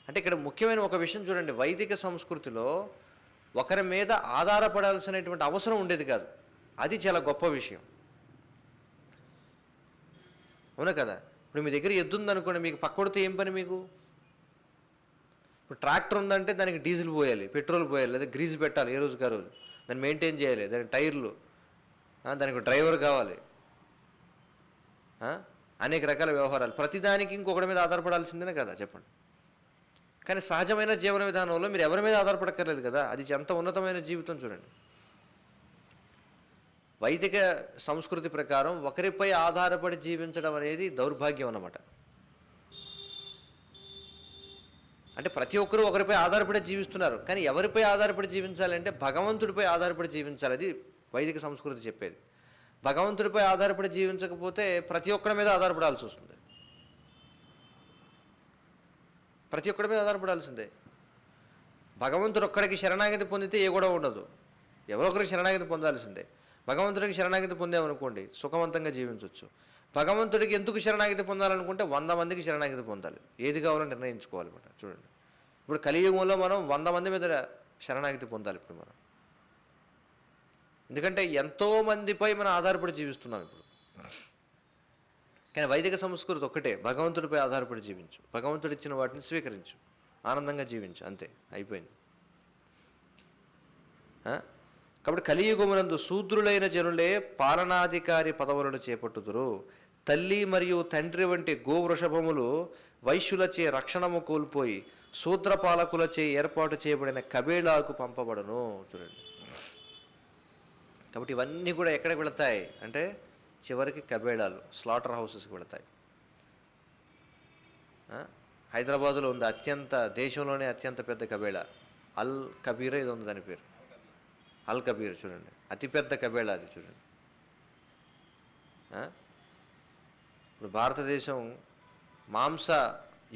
అంటే ఇక్కడ ముఖ్యమైన ఒక విషయం చూడండి, వైదిక సంస్కృతిలో ఒకరి మీద ఆధారపడాల్సినటువంటి అవసరం ఉండేది కాదు. అది చాలా గొప్ప విషయం, అవునా కదా? ఇప్పుడు మీ దగ్గర ఎద్దు ఉందనుకోండి, మీకు పక్కడితే ఏం పని మీకు? ఇప్పుడు ట్రాక్టర్ ఉందంటే దానికి డీజిల్ పోయాలి, పెట్రోల్ పోయాలి, లేదా గ్రీజ్ పెట్టాలి, ఏ రోజుకి ఆ రోజు దాన్ని మెయింటైన్ చేయాలి, దానికి టైర్లు, దానికి డ్రైవర్ కావాలి, అనేక రకాల వ్యవహారాలు. ప్రతిదానికి ఇంకొకటి మీద ఆధారపడాల్సిందేనే కదా చెప్పండి? కానీ సహజమైన జీవన విధానంలో మీరు ఎవరి మీద ఆధారపడక్కర్లేదు కదా, అది ఎంత ఉన్నతమైన జీవితం. చూడండి, వైదిక సంస్కృతి ప్రకారం ఒకరిపై ఆధారపడి జీవించడం అనేది దౌర్భాగ్యం అన్నమాట. అంటే ప్రతి ఒక్కరూ ఒకరిపై ఆధారపడి జీవిస్తున్నారు, కానీ ఎవరిపై ఆధారపడి జీవించాలంటే భగవంతుడిపై ఆధారపడి జీవించాలి. అది వైదిక సంస్కృతి చెప్పేది. భగవంతుడిపై ఆధారపడి జీవించకపోతే ప్రతి ఒక్కరి మీద ఆధారపడాల్సి వస్తుంది, ప్రతి ఒక్కరి మీద ఆధారపడాల్సిందే. భగవంతుడు ఒక్కడికి శరణాగతి పొందితే ఏ గొడవ ఉండదు, ఎవరొకరికి శరణాగతి పొందాల్సిందే. భగవంతుడికి శరణాగతి పొందామనుకోండి సుఖవంతంగా జీవించవచ్చు. భగవంతుడికి ఎందుకు శరణాగతి పొందాలనుకుంటే 100 మందికి శరణాగతి పొందాలి, ఏది కావాలో నిర్ణయించుకోవాలన్నమాట. చూడండి, ఇప్పుడు కలియుగంలో మనం 100 మంది మీద శరణాగతి పొందాలి ఇప్పుడు మనం, ఎందుకంటే ఎంతోమందిపై మనం ఆధారపడి జీవిస్తున్నాం ఇప్పుడు. కానీ వైదిక సంస్కృతి ఒక్కటే, భగవంతుడిపై ఆధారపడి జీవించు, భగవంతుడు ఇచ్చిన వాటిని స్వీకరించు, ఆనందంగా జీవించు, అంతే, అయిపోయింది. కాబట్టి కలియుగమునందు శూద్రులైన జనులే పాలనాధికారి పదవులను చేపట్టుదురు. తల్లి మరియు తండ్రి వంటి గోవృషభములు వైశ్యులచే రక్షణము కోల్పోయి శూద్ర పాలకులచే ఏర్పాటు చేయబడిన కబేళాకు పంపబడును. చూడండి, కాబట్టి ఇవన్నీ కూడా ఎక్కడికి వెళతాయి అంటే చివరికి కబేళాలు, స్లాటర్ హౌసెస్కి వెళతాయి. హైదరాబాదులో ఉంది దేశంలోనే అత్యంత పెద్ద కబేళా, అల్ కబీర్ ఇది ఉంది దాని పేరు, అల్ కబీర్. చూడండి, అతిపెద్ద కబేళా అది. చూడండి, ఇప్పుడు భారతదేశం మాంస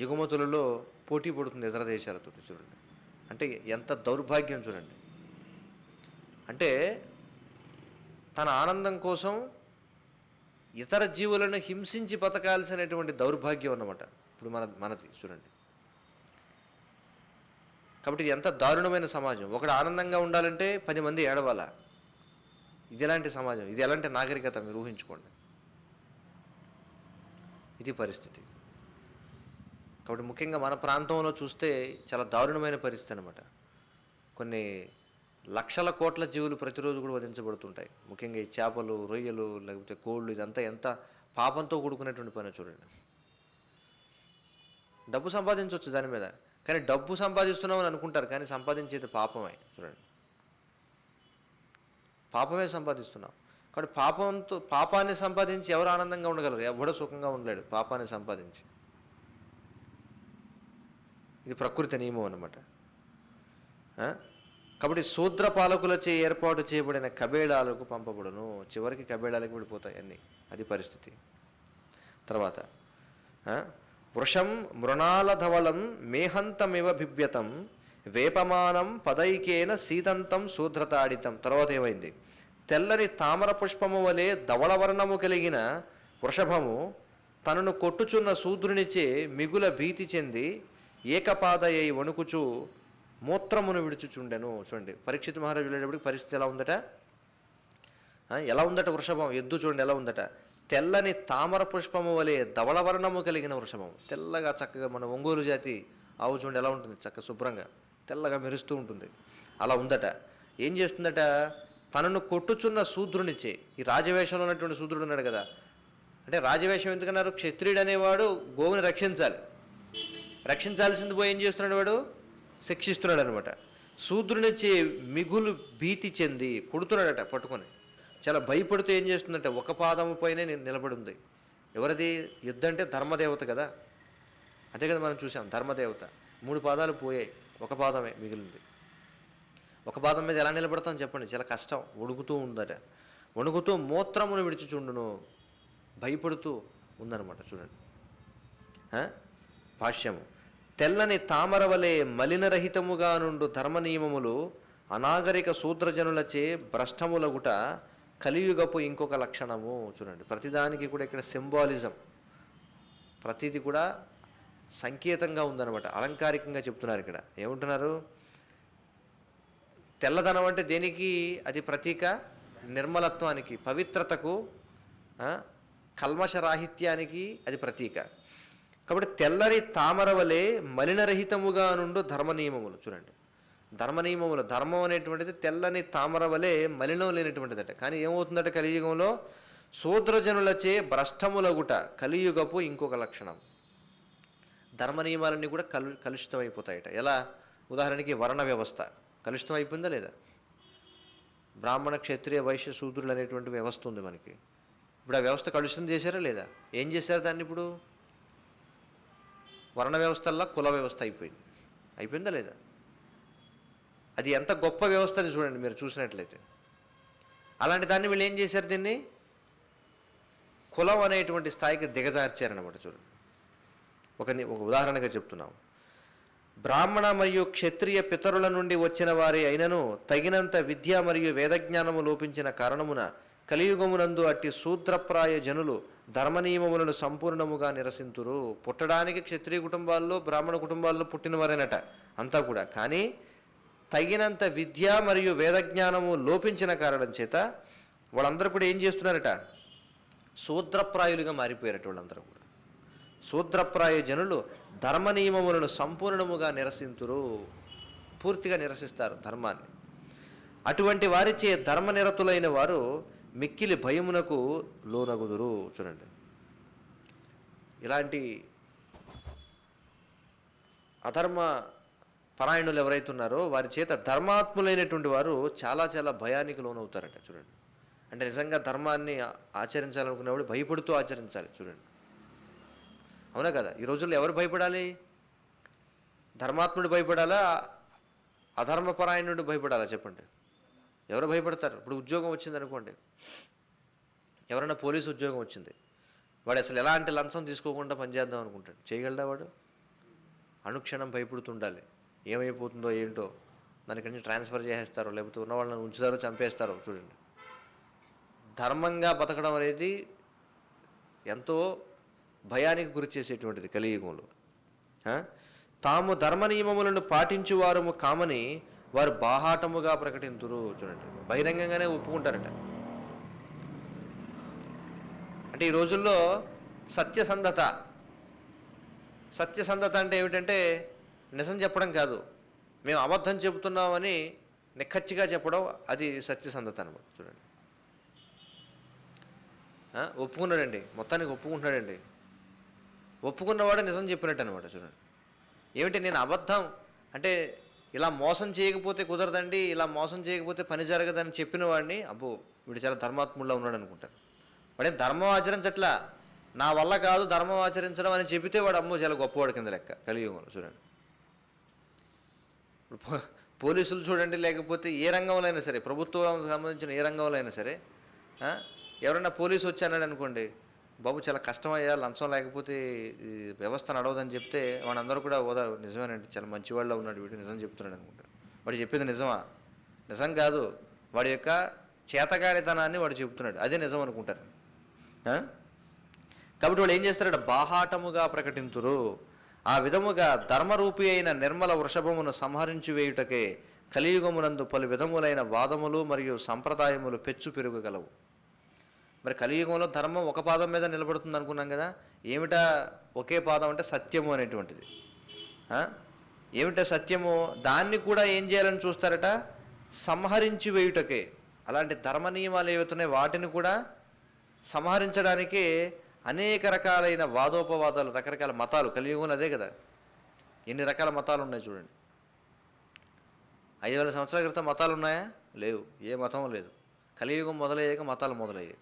ఎగుమతులలో పోటీ పడుతుంది ఇతర దేశాలతో. చూడండి, అంటే ఎంత దౌర్భాగ్యం చూడండి. అంటే తన ఆనందం కోసం ఇతర జీవులను హింసించి బతకాల్సినటువంటి దౌర్భాగ్యం అన్నమాట ఇప్పుడు మనది. చూడండి, కాబట్టి ఇది ఎంత దారుణమైన సమాజం. ఒకడు ఆనందంగా ఉండాలంటే 10 మంది ఏడవాలా. ఇది ఎలాంటి సమాజం, ఇది ఎలాంటి నాగరికత మీరు ఊహించుకోండి. ఇది పరిస్థితి. కాబట్టి ముఖ్యంగా మన ప్రాంతంలో చూస్తే చాలా దారుణమైన పరిస్థితి అనమాట. కొన్ని లక్షల కోట్ల జీవులు ప్రతిరోజు కూడా వధించబడుతుంటాయి. ముఖ్యంగా ఈ చేపలు, రొయ్యలు, లేకపోతే కోళ్ళు, ఇదంతా ఎంత పాపంతో కూడుకునేటువంటి పని చూడండి. డబ్బు సంపాదించవచ్చు దాని మీద, కానీ డబ్బు సంపాదిస్తున్నామని అనుకుంటారు, కానీ సంపాదించేది పాపమే. చూడండి, పాపమే సంపాదిస్తున్నాం. కాబట్టి పాపాన్ని సంపాదించి ఎవరు ఆనందంగా ఉండగలరు? ఎవడో సుఖంగా ఉండలేడు పాపాన్ని సంపాదించి. ఇది ప్రకృతి నియమం అన్నమాట. కాబట్టి శూద్ర పాలకులచే ఏర్పాటు చేయబడిన కబేళాలకు పంపబడును. చివరికి కబేళాలకు విడిపోతాయి అన్నీ, అది పరిస్థితి. తర్వాత వృషం మృణాలధవళం మేహంతమివ బిభ్యతం వేపమానం పదైకేన సీతంతం శూద్రతాడితం. తర్వాత ఏమైంది? తెల్లని తామర పుష్పము వలె ధవళవర్ణము కలిగిన వృషభము తనను కొట్టుచున్న శూద్రునిచే మిగుల భీతి చెంది ఏకపాదయ్యి వణుకుచు మూత్రమును విడుచుచుండెను. చూడండి, పరీక్షిత్ మహారాజు వెళ్ళేటప్పటికి పరిస్థితి ఎలా ఉందట వృషభం, ఎద్దు చూడండి ఎలా ఉందట. తెల్లని తామర పుష్పము వలె ధవళవర్ణము కలిగిన వృషభం, తెల్లగా చక్కగా, మన ఒంగోలు జాతి ఆవు చూడండి ఎలా ఉంటుంది, చక్కగా శుభ్రంగా తెల్లగా మెరుస్తూ ఉంటుంది, అలా ఉందట. ఏం చేస్తుందట? తనను కొట్టుచున్న శూద్రునిచ్చే, ఈ రాజవేషంలో ఉన్నటువంటి శూద్రుడు ఉన్నాడు కదా, అంటే రాజవేషం ఎందుకన్నారు? క్షత్రియుడు అనేవాడు గోవుని రక్షించాల్సింది పోయి ఏం చేస్తున్నాడు వాడు? శిక్షిస్తున్నాడు అనమాట. శూద్రునిచ్చే మిగులు భీతి చెంది కొడుతున్నాడట పట్టుకొని, చాలా భయపడుతూ ఏం చేస్తుందంటే ఒక పాదము పైనే నిలబడి ఉంది. ఎవరిది? యుద్ధం అంటే ధర్మదేవత కదా, అదే కదా మనం చూసాం. ధర్మదేవత 3 పాదాలు పోయాయి, ఒక పాదమే మిగిలింది. ఒక పాదం మీద ఎలా నిలబడతాం చెప్పండి? చాలా కష్టం. వణుకుతూ ఉందట, వణుకుతూ మూత్రమును విడిచిచుండును, భయపడుతూ ఉందన్నమాట. చూడండి, భాష్యము. తెల్లని తామర వలె మలినరహితముగా నుండు ధర్మ నియమములు అనాగరిక శూద్రజనులచే భ్రష్టములగుట కలియుగపు ఇంకొక లక్షణము. చూడండి, ప్రతిదానికి కూడా ఇక్కడ సింబాలిజం, ప్రతిది కూడా సంకేతంగా ఉందన్నమాట, అలంకారికంగా చెప్తున్నారు. ఇక్కడ ఏమంటున్నారు? తెల్లదనం అంటే దేనికి? అది ప్రతీక నిర్మలత్వానికి, పవిత్రతకు, కల్మషరాహిత్యానికి అది ప్రతీక. కాబట్టి తెల్లని తామర వలె మలినరహితముగా నుండు ధర్మ నియమములు. చూడండి, ధర్మ నియమములు, ధర్మం అనేటువంటిది తెల్లని తామర వలె మలినం లేనటువంటిదట. కానీ ఏమవుతుందట కలియుగంలో? శూద్రజనులచే భ్రష్టములగుట కలియుగపు ఇంకొక లక్షణం. ధర్మ నియమాలన్నీ కూడా కలుషితం అయిపోతాయట. ఎలా? ఉదాహరణకి వర్ణ వ్యవస్థ కలుషితం అయిపోయిందా లేదా? బ్రాహ్మణ, క్షత్రియ, వైశ్య, శూద్రులు అనేటువంటి వ్యవస్థ ఉంది మనకి. ఇప్పుడు ఆ వ్యవస్థ కలుషితం చేశారా లేదా? ఏం చేశారు దాన్ని? ఇప్పుడు వర్ణ వ్యవస్థల్లో కుల వ్యవస్థ అయిపోయిందా లేదా? అది ఎంత గొప్ప వ్యవస్థ అని చూడండి మీరు చూసినట్లయితే. అలాంటి దాన్ని వీళ్ళు ఏం చేశారు? దీన్ని కులం అనేటువంటి స్థాయికి దిగజార్చారనమాట. చూడండి, ఒక ఉదాహరణగా చెప్తున్నాం. బ్రాహ్మణ మరియు క్షత్రియ పితరుల నుండి వచ్చిన వారి అయినను తగినంత విద్య మరియు వేదజ్ఞానము లోపించిన కారణమున కలియుగమునందు అట్టి శూద్రప్రాయ జనులు ధర్మ నియమములను సంపూర్ణముగా నిరసింతురు. పుట్టడానికి క్షత్రియ కుటుంబాల్లో, బ్రాహ్మణ కుటుంబాల్లో పుట్టినవారేనట అంతా కూడా. కానీ తగినంత విద్య మరియు వేదజ్ఞానము లోపించిన కారణం చేత వాళ్ళందరూ కూడా ఏం చేస్తున్నారట? శూద్రప్రాయులుగా మారిపోయారట వాళ్ళందరూ కూడా. శూద్రప్రాయ జనులు ధర్మ నియమములను సంపూర్ణముగా నిరసింతురు, పూర్తిగా నిరసిస్తారు ధర్మాన్ని. అటువంటి వారిచే ధర్మనిరతులైన వారు మిక్కిలి భయమునకు లోనగుదురు. చూడండి, ఇలాంటి అధర్మ పరాయణులు ఎవరైతే ఉన్నారో వారి చేత ధర్మాత్ములైనటువంటి వారు చాలా చాలా భయానికి లోనవుతారట. చూడండి, అంటే నిజంగా ధర్మాన్ని ఆచరించాలనుకునేవాడు భయపడుతూ ఆచరించాలి. చూడండి, అవునా కదా? ఈ రోజుల్లో ఎవరు భయపడాలి? ధర్మాత్ముడు భయపడాలా, అధర్మపరాయణుడు భయపడాలా? చెప్పండి, ఎవరు భయపడతారు? ఇప్పుడు ఉద్యోగం వచ్చింది అనుకోండి, ఎవరైనా పోలీసు ఉద్యోగం వచ్చింది, వాడు అసలు ఎలాంటి లంచం తీసుకోకుండా పనిచేద్దాం అనుకుంటాడు. చేయగలడా వాడు? అనుక్షణం భయపడుతుండాలి, ఏమైపోతుందో ఏంటో, దానికి నుంచి ట్రాన్స్ఫర్ చేసేస్తారో, లేకపోతే ఉన్న వాళ్ళని ఉంచుతారో, చంపేస్తారో. చూడండి, ధర్మంగా బతకడం అనేది ఎంతో భయానికి గురి చేసేటువంటిది కలియుగంలో. తాము ధర్మ నియమములను పాటించువారము కామని వారు బాహాటముగా ప్రకటింతురు. చూడండి, బహిరంగంగానే ఒప్పుకుంటారట. అంటే ఈ రోజుల్లో సత్యసంధత అంటే ఏమిటంటే నిజం చెప్పడం కాదు, మేము అబద్ధం చెబుతున్నామని నిక్కచ్చిగా చెప్పడం, అది సత్యసంధత అనమాట. చూడండి, ఒప్పుకున్నాడండి, మొత్తానికి ఒప్పుకుంటున్నాడండి, ఒప్పుకున్నవాడు నిజం చెప్పినట్టు అనమాట. చూడండి, ఏమిటి నేను అబద్ధం అంటే ఇలా మోసం చేయకపోతే కుదరదండి, ఇలా మోసం చేయకపోతే పని జరగదని చెప్పిన వాడిని అబ్బో వీడు చాలా ధర్మాత్ముడిలా ఉన్నాడు అనుకుంటారు. వాడేం ధర్మం ఆచరించట్లా, నా వల్ల కాదు ధర్మం ఆచరించడం అని చెబితే వాడు అమ్మో చాలా గొప్పవాడు కింద లెక్క కలియుగంలో. చూడండి, పోలీసులు చూడండి, లేకపోతే ఏ రంగంలో అయినా సరే, ప్రభుత్వం సంబంధించిన ఏ రంగంలో అయినా సరే, ఎవరైనా పోలీసు వచ్చి అన్నాడు అనుకోండి, బాబు చాలా కష్టమయ్యా, లంచం లేకపోతే ఈ వ్యవస్థ నడవదని చెప్తే వాళ్ళందరూ కూడా ఓదా నిజమేనండి, చాలా మంచివాళ్ళ ఉన్నాడు వీడు, నిజం చెప్తున్నాడు అనుకుంటారు. వాడు చెప్పింది నిజమా? నిజం కాదు, వాడి యొక్క చేతగానితనాన్ని వాడు చెబుతున్నాడు, అదే నిజం అనుకుంటారు. కాబట్టి వాడు ఏం చేస్తారట? బాహాటముగా ప్రకటింతురు. ఆ విధముగా ధర్మరూపి అయిన నిర్మల వృషభమును సంహరించి వేయుటకే కలియుగమునందు పలు విధములైన వాదములు మరియు సంప్రదాయములు పెచ్చు పెరుగగలవు. మరి కలియుగంలో ధర్మం ఒక పాదం మీద నిలబడుతుంది అనుకున్నాం కదా, ఏమిటా ఒకే పాదం అంటే సత్యము అనేటువంటిది. ఏమిటా సత్యము? దాన్ని కూడా ఏం చేయాలని చూస్తారట? సంహరించి వేయుటకే. అలాంటి ధర్మ నియమాలు ఏవైతున్నాయి వాటిని కూడా సంహరించడానికి అనేక రకాలైన వాదోపవాదాలు, రకరకాల మతాలు, కలియుగంలో అదే కదా, ఎన్ని రకాల మతాలు ఉన్నాయి చూడండి. 5,000 సంవత్సరాల క్రితం మతాలు ఉన్నాయా? లేవు, ఏ మతం లేదు. కలియుగం మొదలయ్యాక మతాలు మొదలయ్యాయి.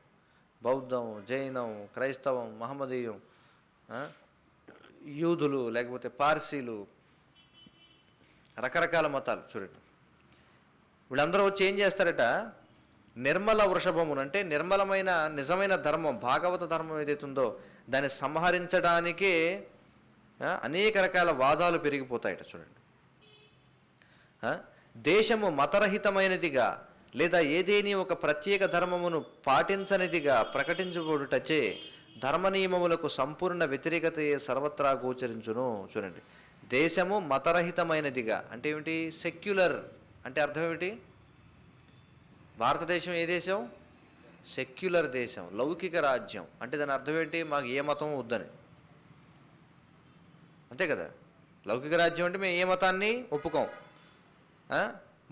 బౌద్ధం, జైనం, క్రైస్తవం, మహమ్మదీయం, యూదులు, లేకపోతే పార్సీలు, రకరకాల మతాలు. చూడండి, వీళ్ళందరూ వచ్చి ఏం చేస్తారట? నిర్మల వృషభమును అంటే నిర్మలమైన నిజమైన ధర్మం, భాగవత ధర్మం ఏదైతుందో దాన్ని సంహరించడానికే అనేక రకాల వాదాలు పెరిగిపోతాయట. చూడండి, దేశము మతరహితమైనదిగా లేదా ఏదేని ఒక ప్రత్యేక ధర్మమును పాటించనిదిగా ప్రకటించబడుటచే ధర్మ నియమములకు సంపూర్ణ వ్యతిరేకత సర్వత్రా గోచరించును. చూడండి, దేశము మతరహితమైనదిగా అంటే ఏమిటి? సెక్యులర్ అంటే అర్థం ఏమిటి? భారతదేశం ఏ దేశం? సెక్యులర్ దేశం, లౌకిక రాజ్యం. అంటే దాని అర్థం ఏంటి? మాకు ఏ మతం వద్దని, అంతే కదా. లౌకిక రాజ్యం అంటే మేము ఏ మతాన్ని ఒప్పుకోం.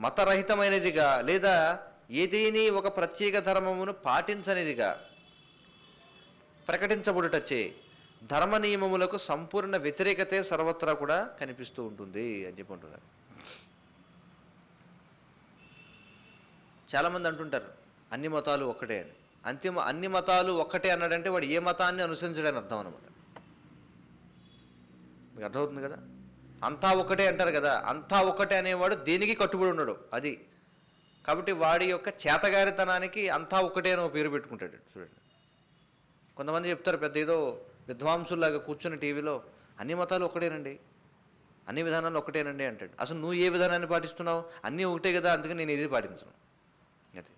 మతరహితమైనదిగా లేదా ఏదేని ఒక ప్రత్యేక ధర్మమును పాటించనిదిగా ప్రకటించబడుటచే ధర్మ నియమములకు సంపూర్ణ వ్యతిరేకతే సర్వత్రా కూడా కనిపిస్తూ ఉంటుంది అని చెప్పుకుంటున్నారు. చాలామంది అంటుంటారు అన్ని మతాలు ఒక్కటే అని. అన్ని మతాలు ఒక్కటే అన్నాడంటే వాడు ఏ మతాన్ని అనుసరించడని అర్థం అనమాట. మీకు అర్థమవుతుంది కదా? అంతా ఒకటే అంటారు కదా, అంతా ఒకటే అనేవాడు దేనికి కట్టుబడి ఉన్నాడు అది. కాబట్టి వాడి యొక్క చేతగారితనానికి అంతా ఒకటే అని పేరు పెట్టుకుంటాడు. చూడండి, కొంతమంది చెప్తారు పెద్ద ఏదో విద్వాంసుల్లాగా కూర్చుని టీవీలో అన్ని మతాలు ఒకటేనండి, అన్ని విధానాలు ఒకటేనండి అంటాడు. అసలు నువ్వు ఏ విధానాన్ని పాటిస్తున్నావు? అన్నీ ఒకటే కదా, అందుకని నేను ఇది పాటించను. అది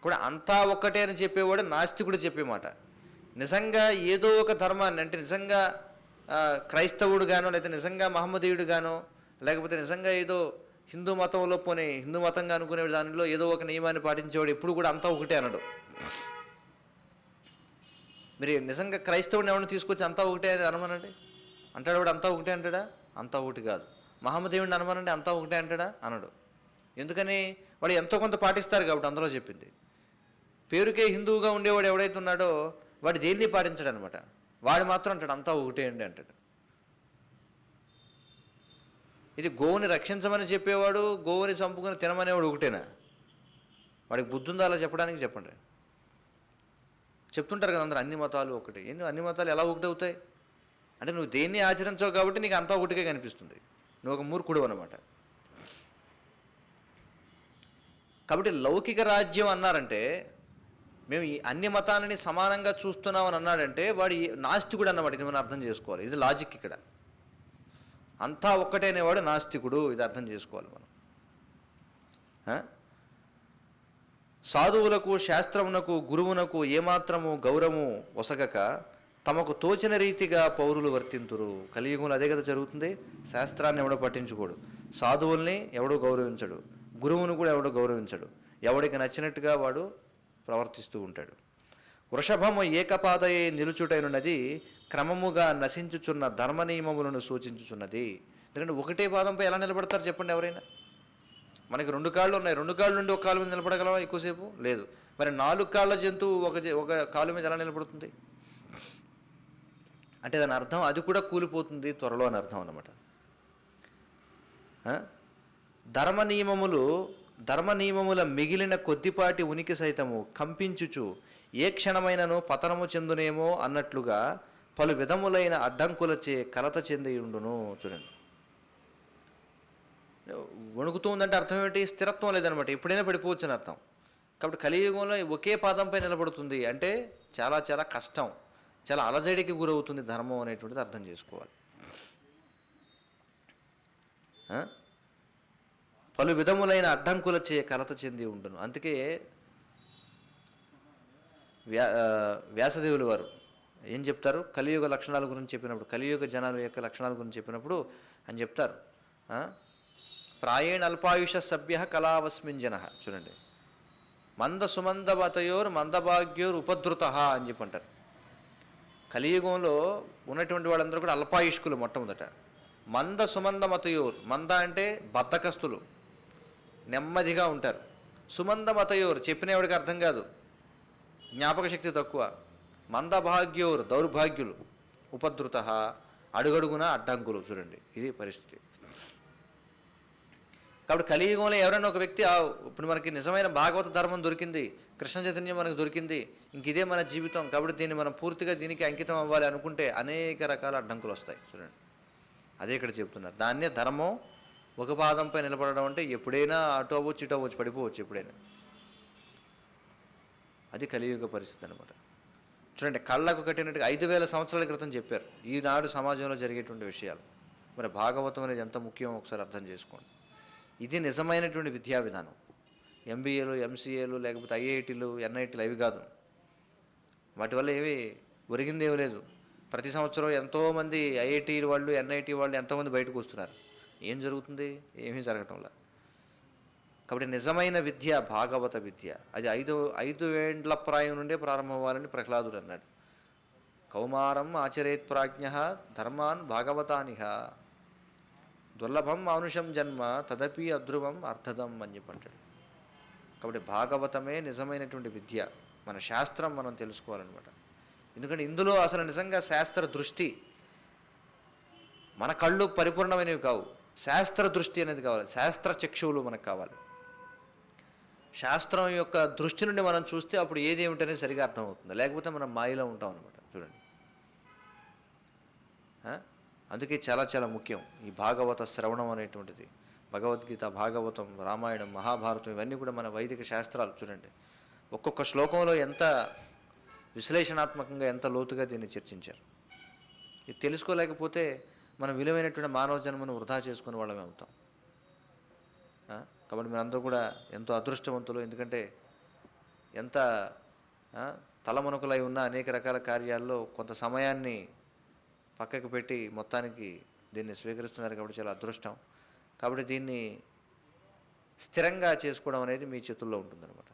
కూడా అంతా ఒక్కటే అని చెప్పేవాడు నాస్తికుడు చెప్పే మాట. నిజంగా ఏదో ఒక ధర్మాన్ని అంటే నిజంగా క్రైస్తవుడు గానో లేకపోతే నిజంగా మహమ్మదీయుడు గానో లేకపోతే నిజంగా ఏదో హిందూ మతంలో పోనీ హిందూ మతంగా అనుకునే దానిలో ఏదో ఒక నియమాన్ని పాటించేవాడు ఎప్పుడు కూడా అంతా ఒకటే అనడు. మీరు నిజంగా క్రైస్తవుని ఎవరిని తీసుకొచ్చి అంతా ఒకటే అని అనమనండి, అంటాడు వాడు అంతా ఒకటే అంటాడా? అంతా ఒకటి కాదు. మహమ్మదేవుడిని అనమనండి, అంతా ఒకటే అంటాడా? అనడు. ఎందుకని? వాడు ఎంతో కొంత పాటిస్తారు కాబట్టి అందులో చెప్పింది. పేరుకే హిందువుగా ఉండేవాడు ఎవడైతే ఉన్నాడో వాడు దేన్ని పాటించడు అనమాట. వాడు మాత్రం అంటాడు అంతా ఒకటే అండి అంటాడు. ఇది గోవుని రక్షించమని చెప్పేవాడు, గోవుని చంపుకొని తినమనేవాడు ఒకటేనా? వాడికి బుద్ధి ఉందా అలా చెప్పడానికి? చెప్పండి. చెప్తుంటారు కదా అందరూ అన్ని మతాలు ఒకటి. ఏంటి అన్ని మతాలు ఎలా ఒకటి అవుతాయి అంటే నువ్వు దేన్ని ఆచరించవు కాబట్టి నీకు అంతా ఒకటిగా కనిపిస్తుంది. నువ్వు ఒక మూర్ఖుడు అనమాట. కాబట్టి లౌకిక రాజ్యం అన్నారంటే, మేము ఈ అన్ని మతాలని సమానంగా చూస్తున్నామని అన్నాడంటే వాడు నాస్తికుడు అన్నమాట. ఇది మనం అర్థం చేసుకోవాలి. ఇది లాజిక్ ఇక్కడ. అంతా ఒక్కటే అనేవాడు నాస్తికుడు. ఇది అర్థం చేసుకోవాలి మనం. సాధువులకు, శాస్త్రమునకు, గురువునకు ఏమాత్రము గౌరవము ఒసగక తమకు తోచిన రీతిగా పౌరులు వర్తింతురు. కలియుగంలో అదే కదా జరుగుతుంది. శాస్త్రాన్ని ఎవడో పట్టించుకోడు, సాధువుల్ని ఎవడో గౌరవించడు, గురువును కూడా ఎవడో గౌరవించడు. ఎవడికి నచ్చినట్టుగా వాడు ప్రవర్తిస్తూ ఉంటాడు. వృషభము ఏకపాదయే నిలుచుటైనది క్రమముగా నశించుచున్న ధర్మ నియమములను సూచించుచున్నది. ఎందుకంటే ఒకటే పాదంపై ఎలా నిలబడతారు చెప్పండి ఎవరైనా? మనకి 2 కాళ్ళు ఉన్నాయి, 2 కాళ్ళ నుండి ఒక కాలు మీద నిలబడగలవా ఎక్కువసేపు? లేదు. మరి 4 కాళ్ళ జంతువు ఒక కాలు మీద ఎలా నిలబడుతుంది? అంటే దాని అర్థం అది కూడా కూలిపోతుంది త్వరలో అని అర్థం అన్నమాట. ధర్మ నియమముల మిగిలిన కొద్దిపాటి ఉనికి సైతము కంపించుచు ఏ క్షణమైనను పతనము చెందునేమో అన్నట్లుగా పలు విధములైన అడ్డంకులచే కలత చెందియుండును. చూడండి, వణుకుతూ ఉందంటే అర్థం ఏమిటి? స్థిరత్వం లేదనమాట, ఎప్పుడైనా పడిపోవచ్చు అని అర్థం. కాబట్టి కలియుగంలో ఒకే పాదంపై నిలబడుతుంది అంటే చాలా చాలా కష్టం, చాలా అలజడికి గురవుతుంది ధర్మం అనేటువంటిది అర్థం చేసుకోవాలి. పలు విధములైన అడ్డంకులచే కలత చెంది ఉండును. అందుకే వ్యాసదేవులు వారు ఏం చెప్తారు? కలియుగ లక్షణాల గురించి చెప్పినప్పుడు, కలియుగ జనాల యొక్క లక్షణాల గురించి చెప్పినప్పుడు అని చెప్తారు, ప్రాయేణ అల్పాయుష సభ్య కళావస్మిన్ జన. చూడండి, మంద సుమందమతయోర్ మందభాగ్యోర్ ఉపద్రుత అని చెప్పి అంటారు. కలియుగంలో ఉన్నటువంటి వాళ్ళందరూ కూడా అల్పాయుష్కులు మొట్టమొదట. మంద సుమందమతయోర్, మంద అంటే బద్ధకస్తులు, నెమ్మదిగా ఉంటారు. సుమందమతయోర్ చెప్పినవాడికి అర్థం కాదు, జ్ఞాపక శక్తి తక్కువ. మందభాగ్యోర్ దౌర్భాగ్యులు, ఉపద్రుత అడుగడుగున అడ్డంకులు. చూడండి, ఇది పరిస్థితి. కాబట్టి కలియుగంలో ఎవరైనా ఒక వ్యక్తి ఇప్పుడు మనకి నిజమైన భాగవత ధర్మం దొరికింది, కృష్ణ చైతన్యం మనకు దొరికింది, ఇంక ఇదే మన జీవితం, కాబట్టి దీన్ని మనం పూర్తిగా దీనికి అంకితం అవ్వాలి అనుకుంటే అనేక రకాల అడ్డంకులు వస్తాయి. చూడండి, అదే ఇక్కడ చెప్తున్నారు. దాన్నే ధర్మం ఒక పాదంపై నిలబడడం అంటే ఎప్పుడైనా అటు అవ్వచ్చు ఇటు అవ్వచ్చు, పడిపోవచ్చు ఎప్పుడైనా. అది కలియుగ పరిస్థితి అనమాట. చూడండి, కళ్ళకు కట్టినట్టుగా 5000 సంవత్సరాల క్రితం చెప్పారు ఈనాడు సమాజంలో జరిగేటువంటి విషయాలు. మరి భాగవతం అనేది ఎంత ముఖ్యం ఒకసారి అర్థం చేసుకోండి. ఇది నిజమైనటువంటి విద్యా విధానం. ఎంబీఏలు, ఎంసీఏలు, లేకపోతే ఐఐటీలు, ఎన్ఐటీలు అవి కాదు. వాటి వల్ల ఏమి ఒరిగిందేమీ లేదు. ప్రతి సంవత్సరం ఎంతోమంది ఐఐటీ వాళ్ళు, ఎన్ఐటీ వాళ్ళు ఎంతోమంది బయటకు వస్తున్నారు. ఏం జరుగుతుంది? ఏమీ జరగటంలా. కాబట్టి నిజమైన విద్య భాగవత విద్య. అది 5 ఏండ్ల ప్రాయం నుండే ప్రారంభం అవ్వాలని ప్రహ్లాదుడు అన్నాడు. కౌమారం ఆచరేత్ ప్రాజ్ఞ ధర్మాన్ భాగవతానిహ దుర్లభం మానుషం జన్మ తదపి అధ్రువం అర్థదం అని చెప్పంటాడు. కాబట్టి భాగవతమే నిజమైనటువంటి విద్య. మన శాస్త్రం మనం తెలుసుకోవాలన్నమాట. ఎందుకంటే ఇందులో అసలు నిజంగా శాస్త్ర దృష్టి, మన కళ్ళు పరిపూర్ణమైనవి కావు, శాస్త్ర దృష్టి అనేది కావాలి, శాస్త్ర చక్షువులు మనకు కావాలి. శాస్త్రం యొక్క దృష్టి నుండి మనం చూస్తే అప్పుడు ఏది ఏమిటనేది సరిగా అర్థమవుతుంది, లేకపోతే మనం మాయలో ఉంటాం అనమాట. చూడండి, అందుకే చాలా చాలా ముఖ్యం ఈ భాగవత శ్రవణం అనేటువంటిది. భగవద్గీత, భాగవతం, రామాయణం, మహాభారతం ఇవన్నీ కూడా మన వైదిక శాస్త్రాలు. చూడండి, ఒక్కొక్క శ్లోకంలో ఎంత విశ్లేషణాత్మకంగా, ఎంత లోతుగా దీన్ని చర్చించారు. ఇది తెలుసుకోలేకపోతే మనం విలువైనటువంటి మానవ జన్మను వృధా చేసుకునే వాళ్ళమే అవుతాం. కాబట్టి మీరందరూ కూడా ఎంతో అదృష్టవంతులు. ఎందుకంటే ఎంత తలమునకలై ఉన్న అనేక రకాల కార్యాల్లో కొంత సమయాన్ని పక్కకు పెట్టి మొత్తానికి దీన్ని స్వీకరిస్తున్నారు. కాబట్టి చాలా అదృష్టం. కాబట్టి దీన్ని స్థిరంగా చేసుకోవడం అనేది మీ చేతుల్లో ఉంటుందన్నమాట.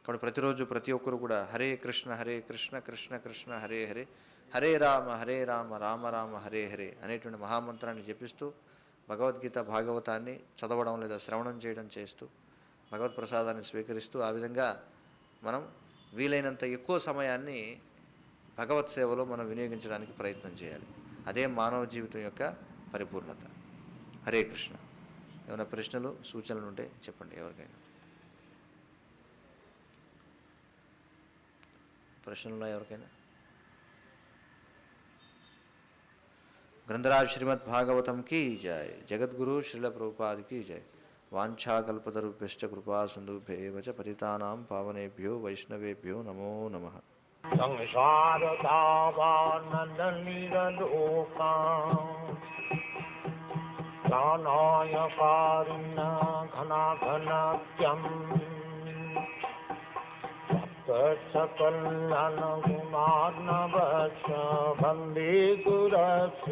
కాబట్టి ప్రతిరోజు ప్రతి ఒక్కరు కూడా హరే కృష్ణ కృష్ణ కృష్ణ హరే హరే, హరే రామ రామ రామ హరే హరే అనేటువంటి మహామంత్రాన్ని జపిస్తూ భగవద్గీత భాగవతాన్ని చదవడం లేదా శ్రవణం చేయడం చేస్తూ భగవత్ ప్రసాదాన్ని స్వీకరిస్తూ ఆ విధంగా మనం వీలైనంత ఎక్కువ సమయాన్ని భగవత్ సేవలో మనం వినియోగించడానికి ప్రయత్నం చేయాలి. అదే మానవ జీవితం యొక్క పరిపూర్ణత. హరే కృష్ణ. ఏమైనా ప్రశ్నలు సూచనలు ఉంటే చెప్పండి. ఎవరికైనా ప్రశ్నలు ఉన్నాయా? ఎవరికైనా? ग्रंथराज श्रीमद् भागवतम की जय. जगद्गुरु श्रील प्रभुपाद की जय. वाञ्छाकल्पतरुभ्यश्च कृपा सिन्धुभ्येव च पतितानां पावनेभ्यो वैष्णवेभ्यो नमो नमः. सकलनगुणार्णवश वन्दे गुरश्रीचरणारविन्दम्.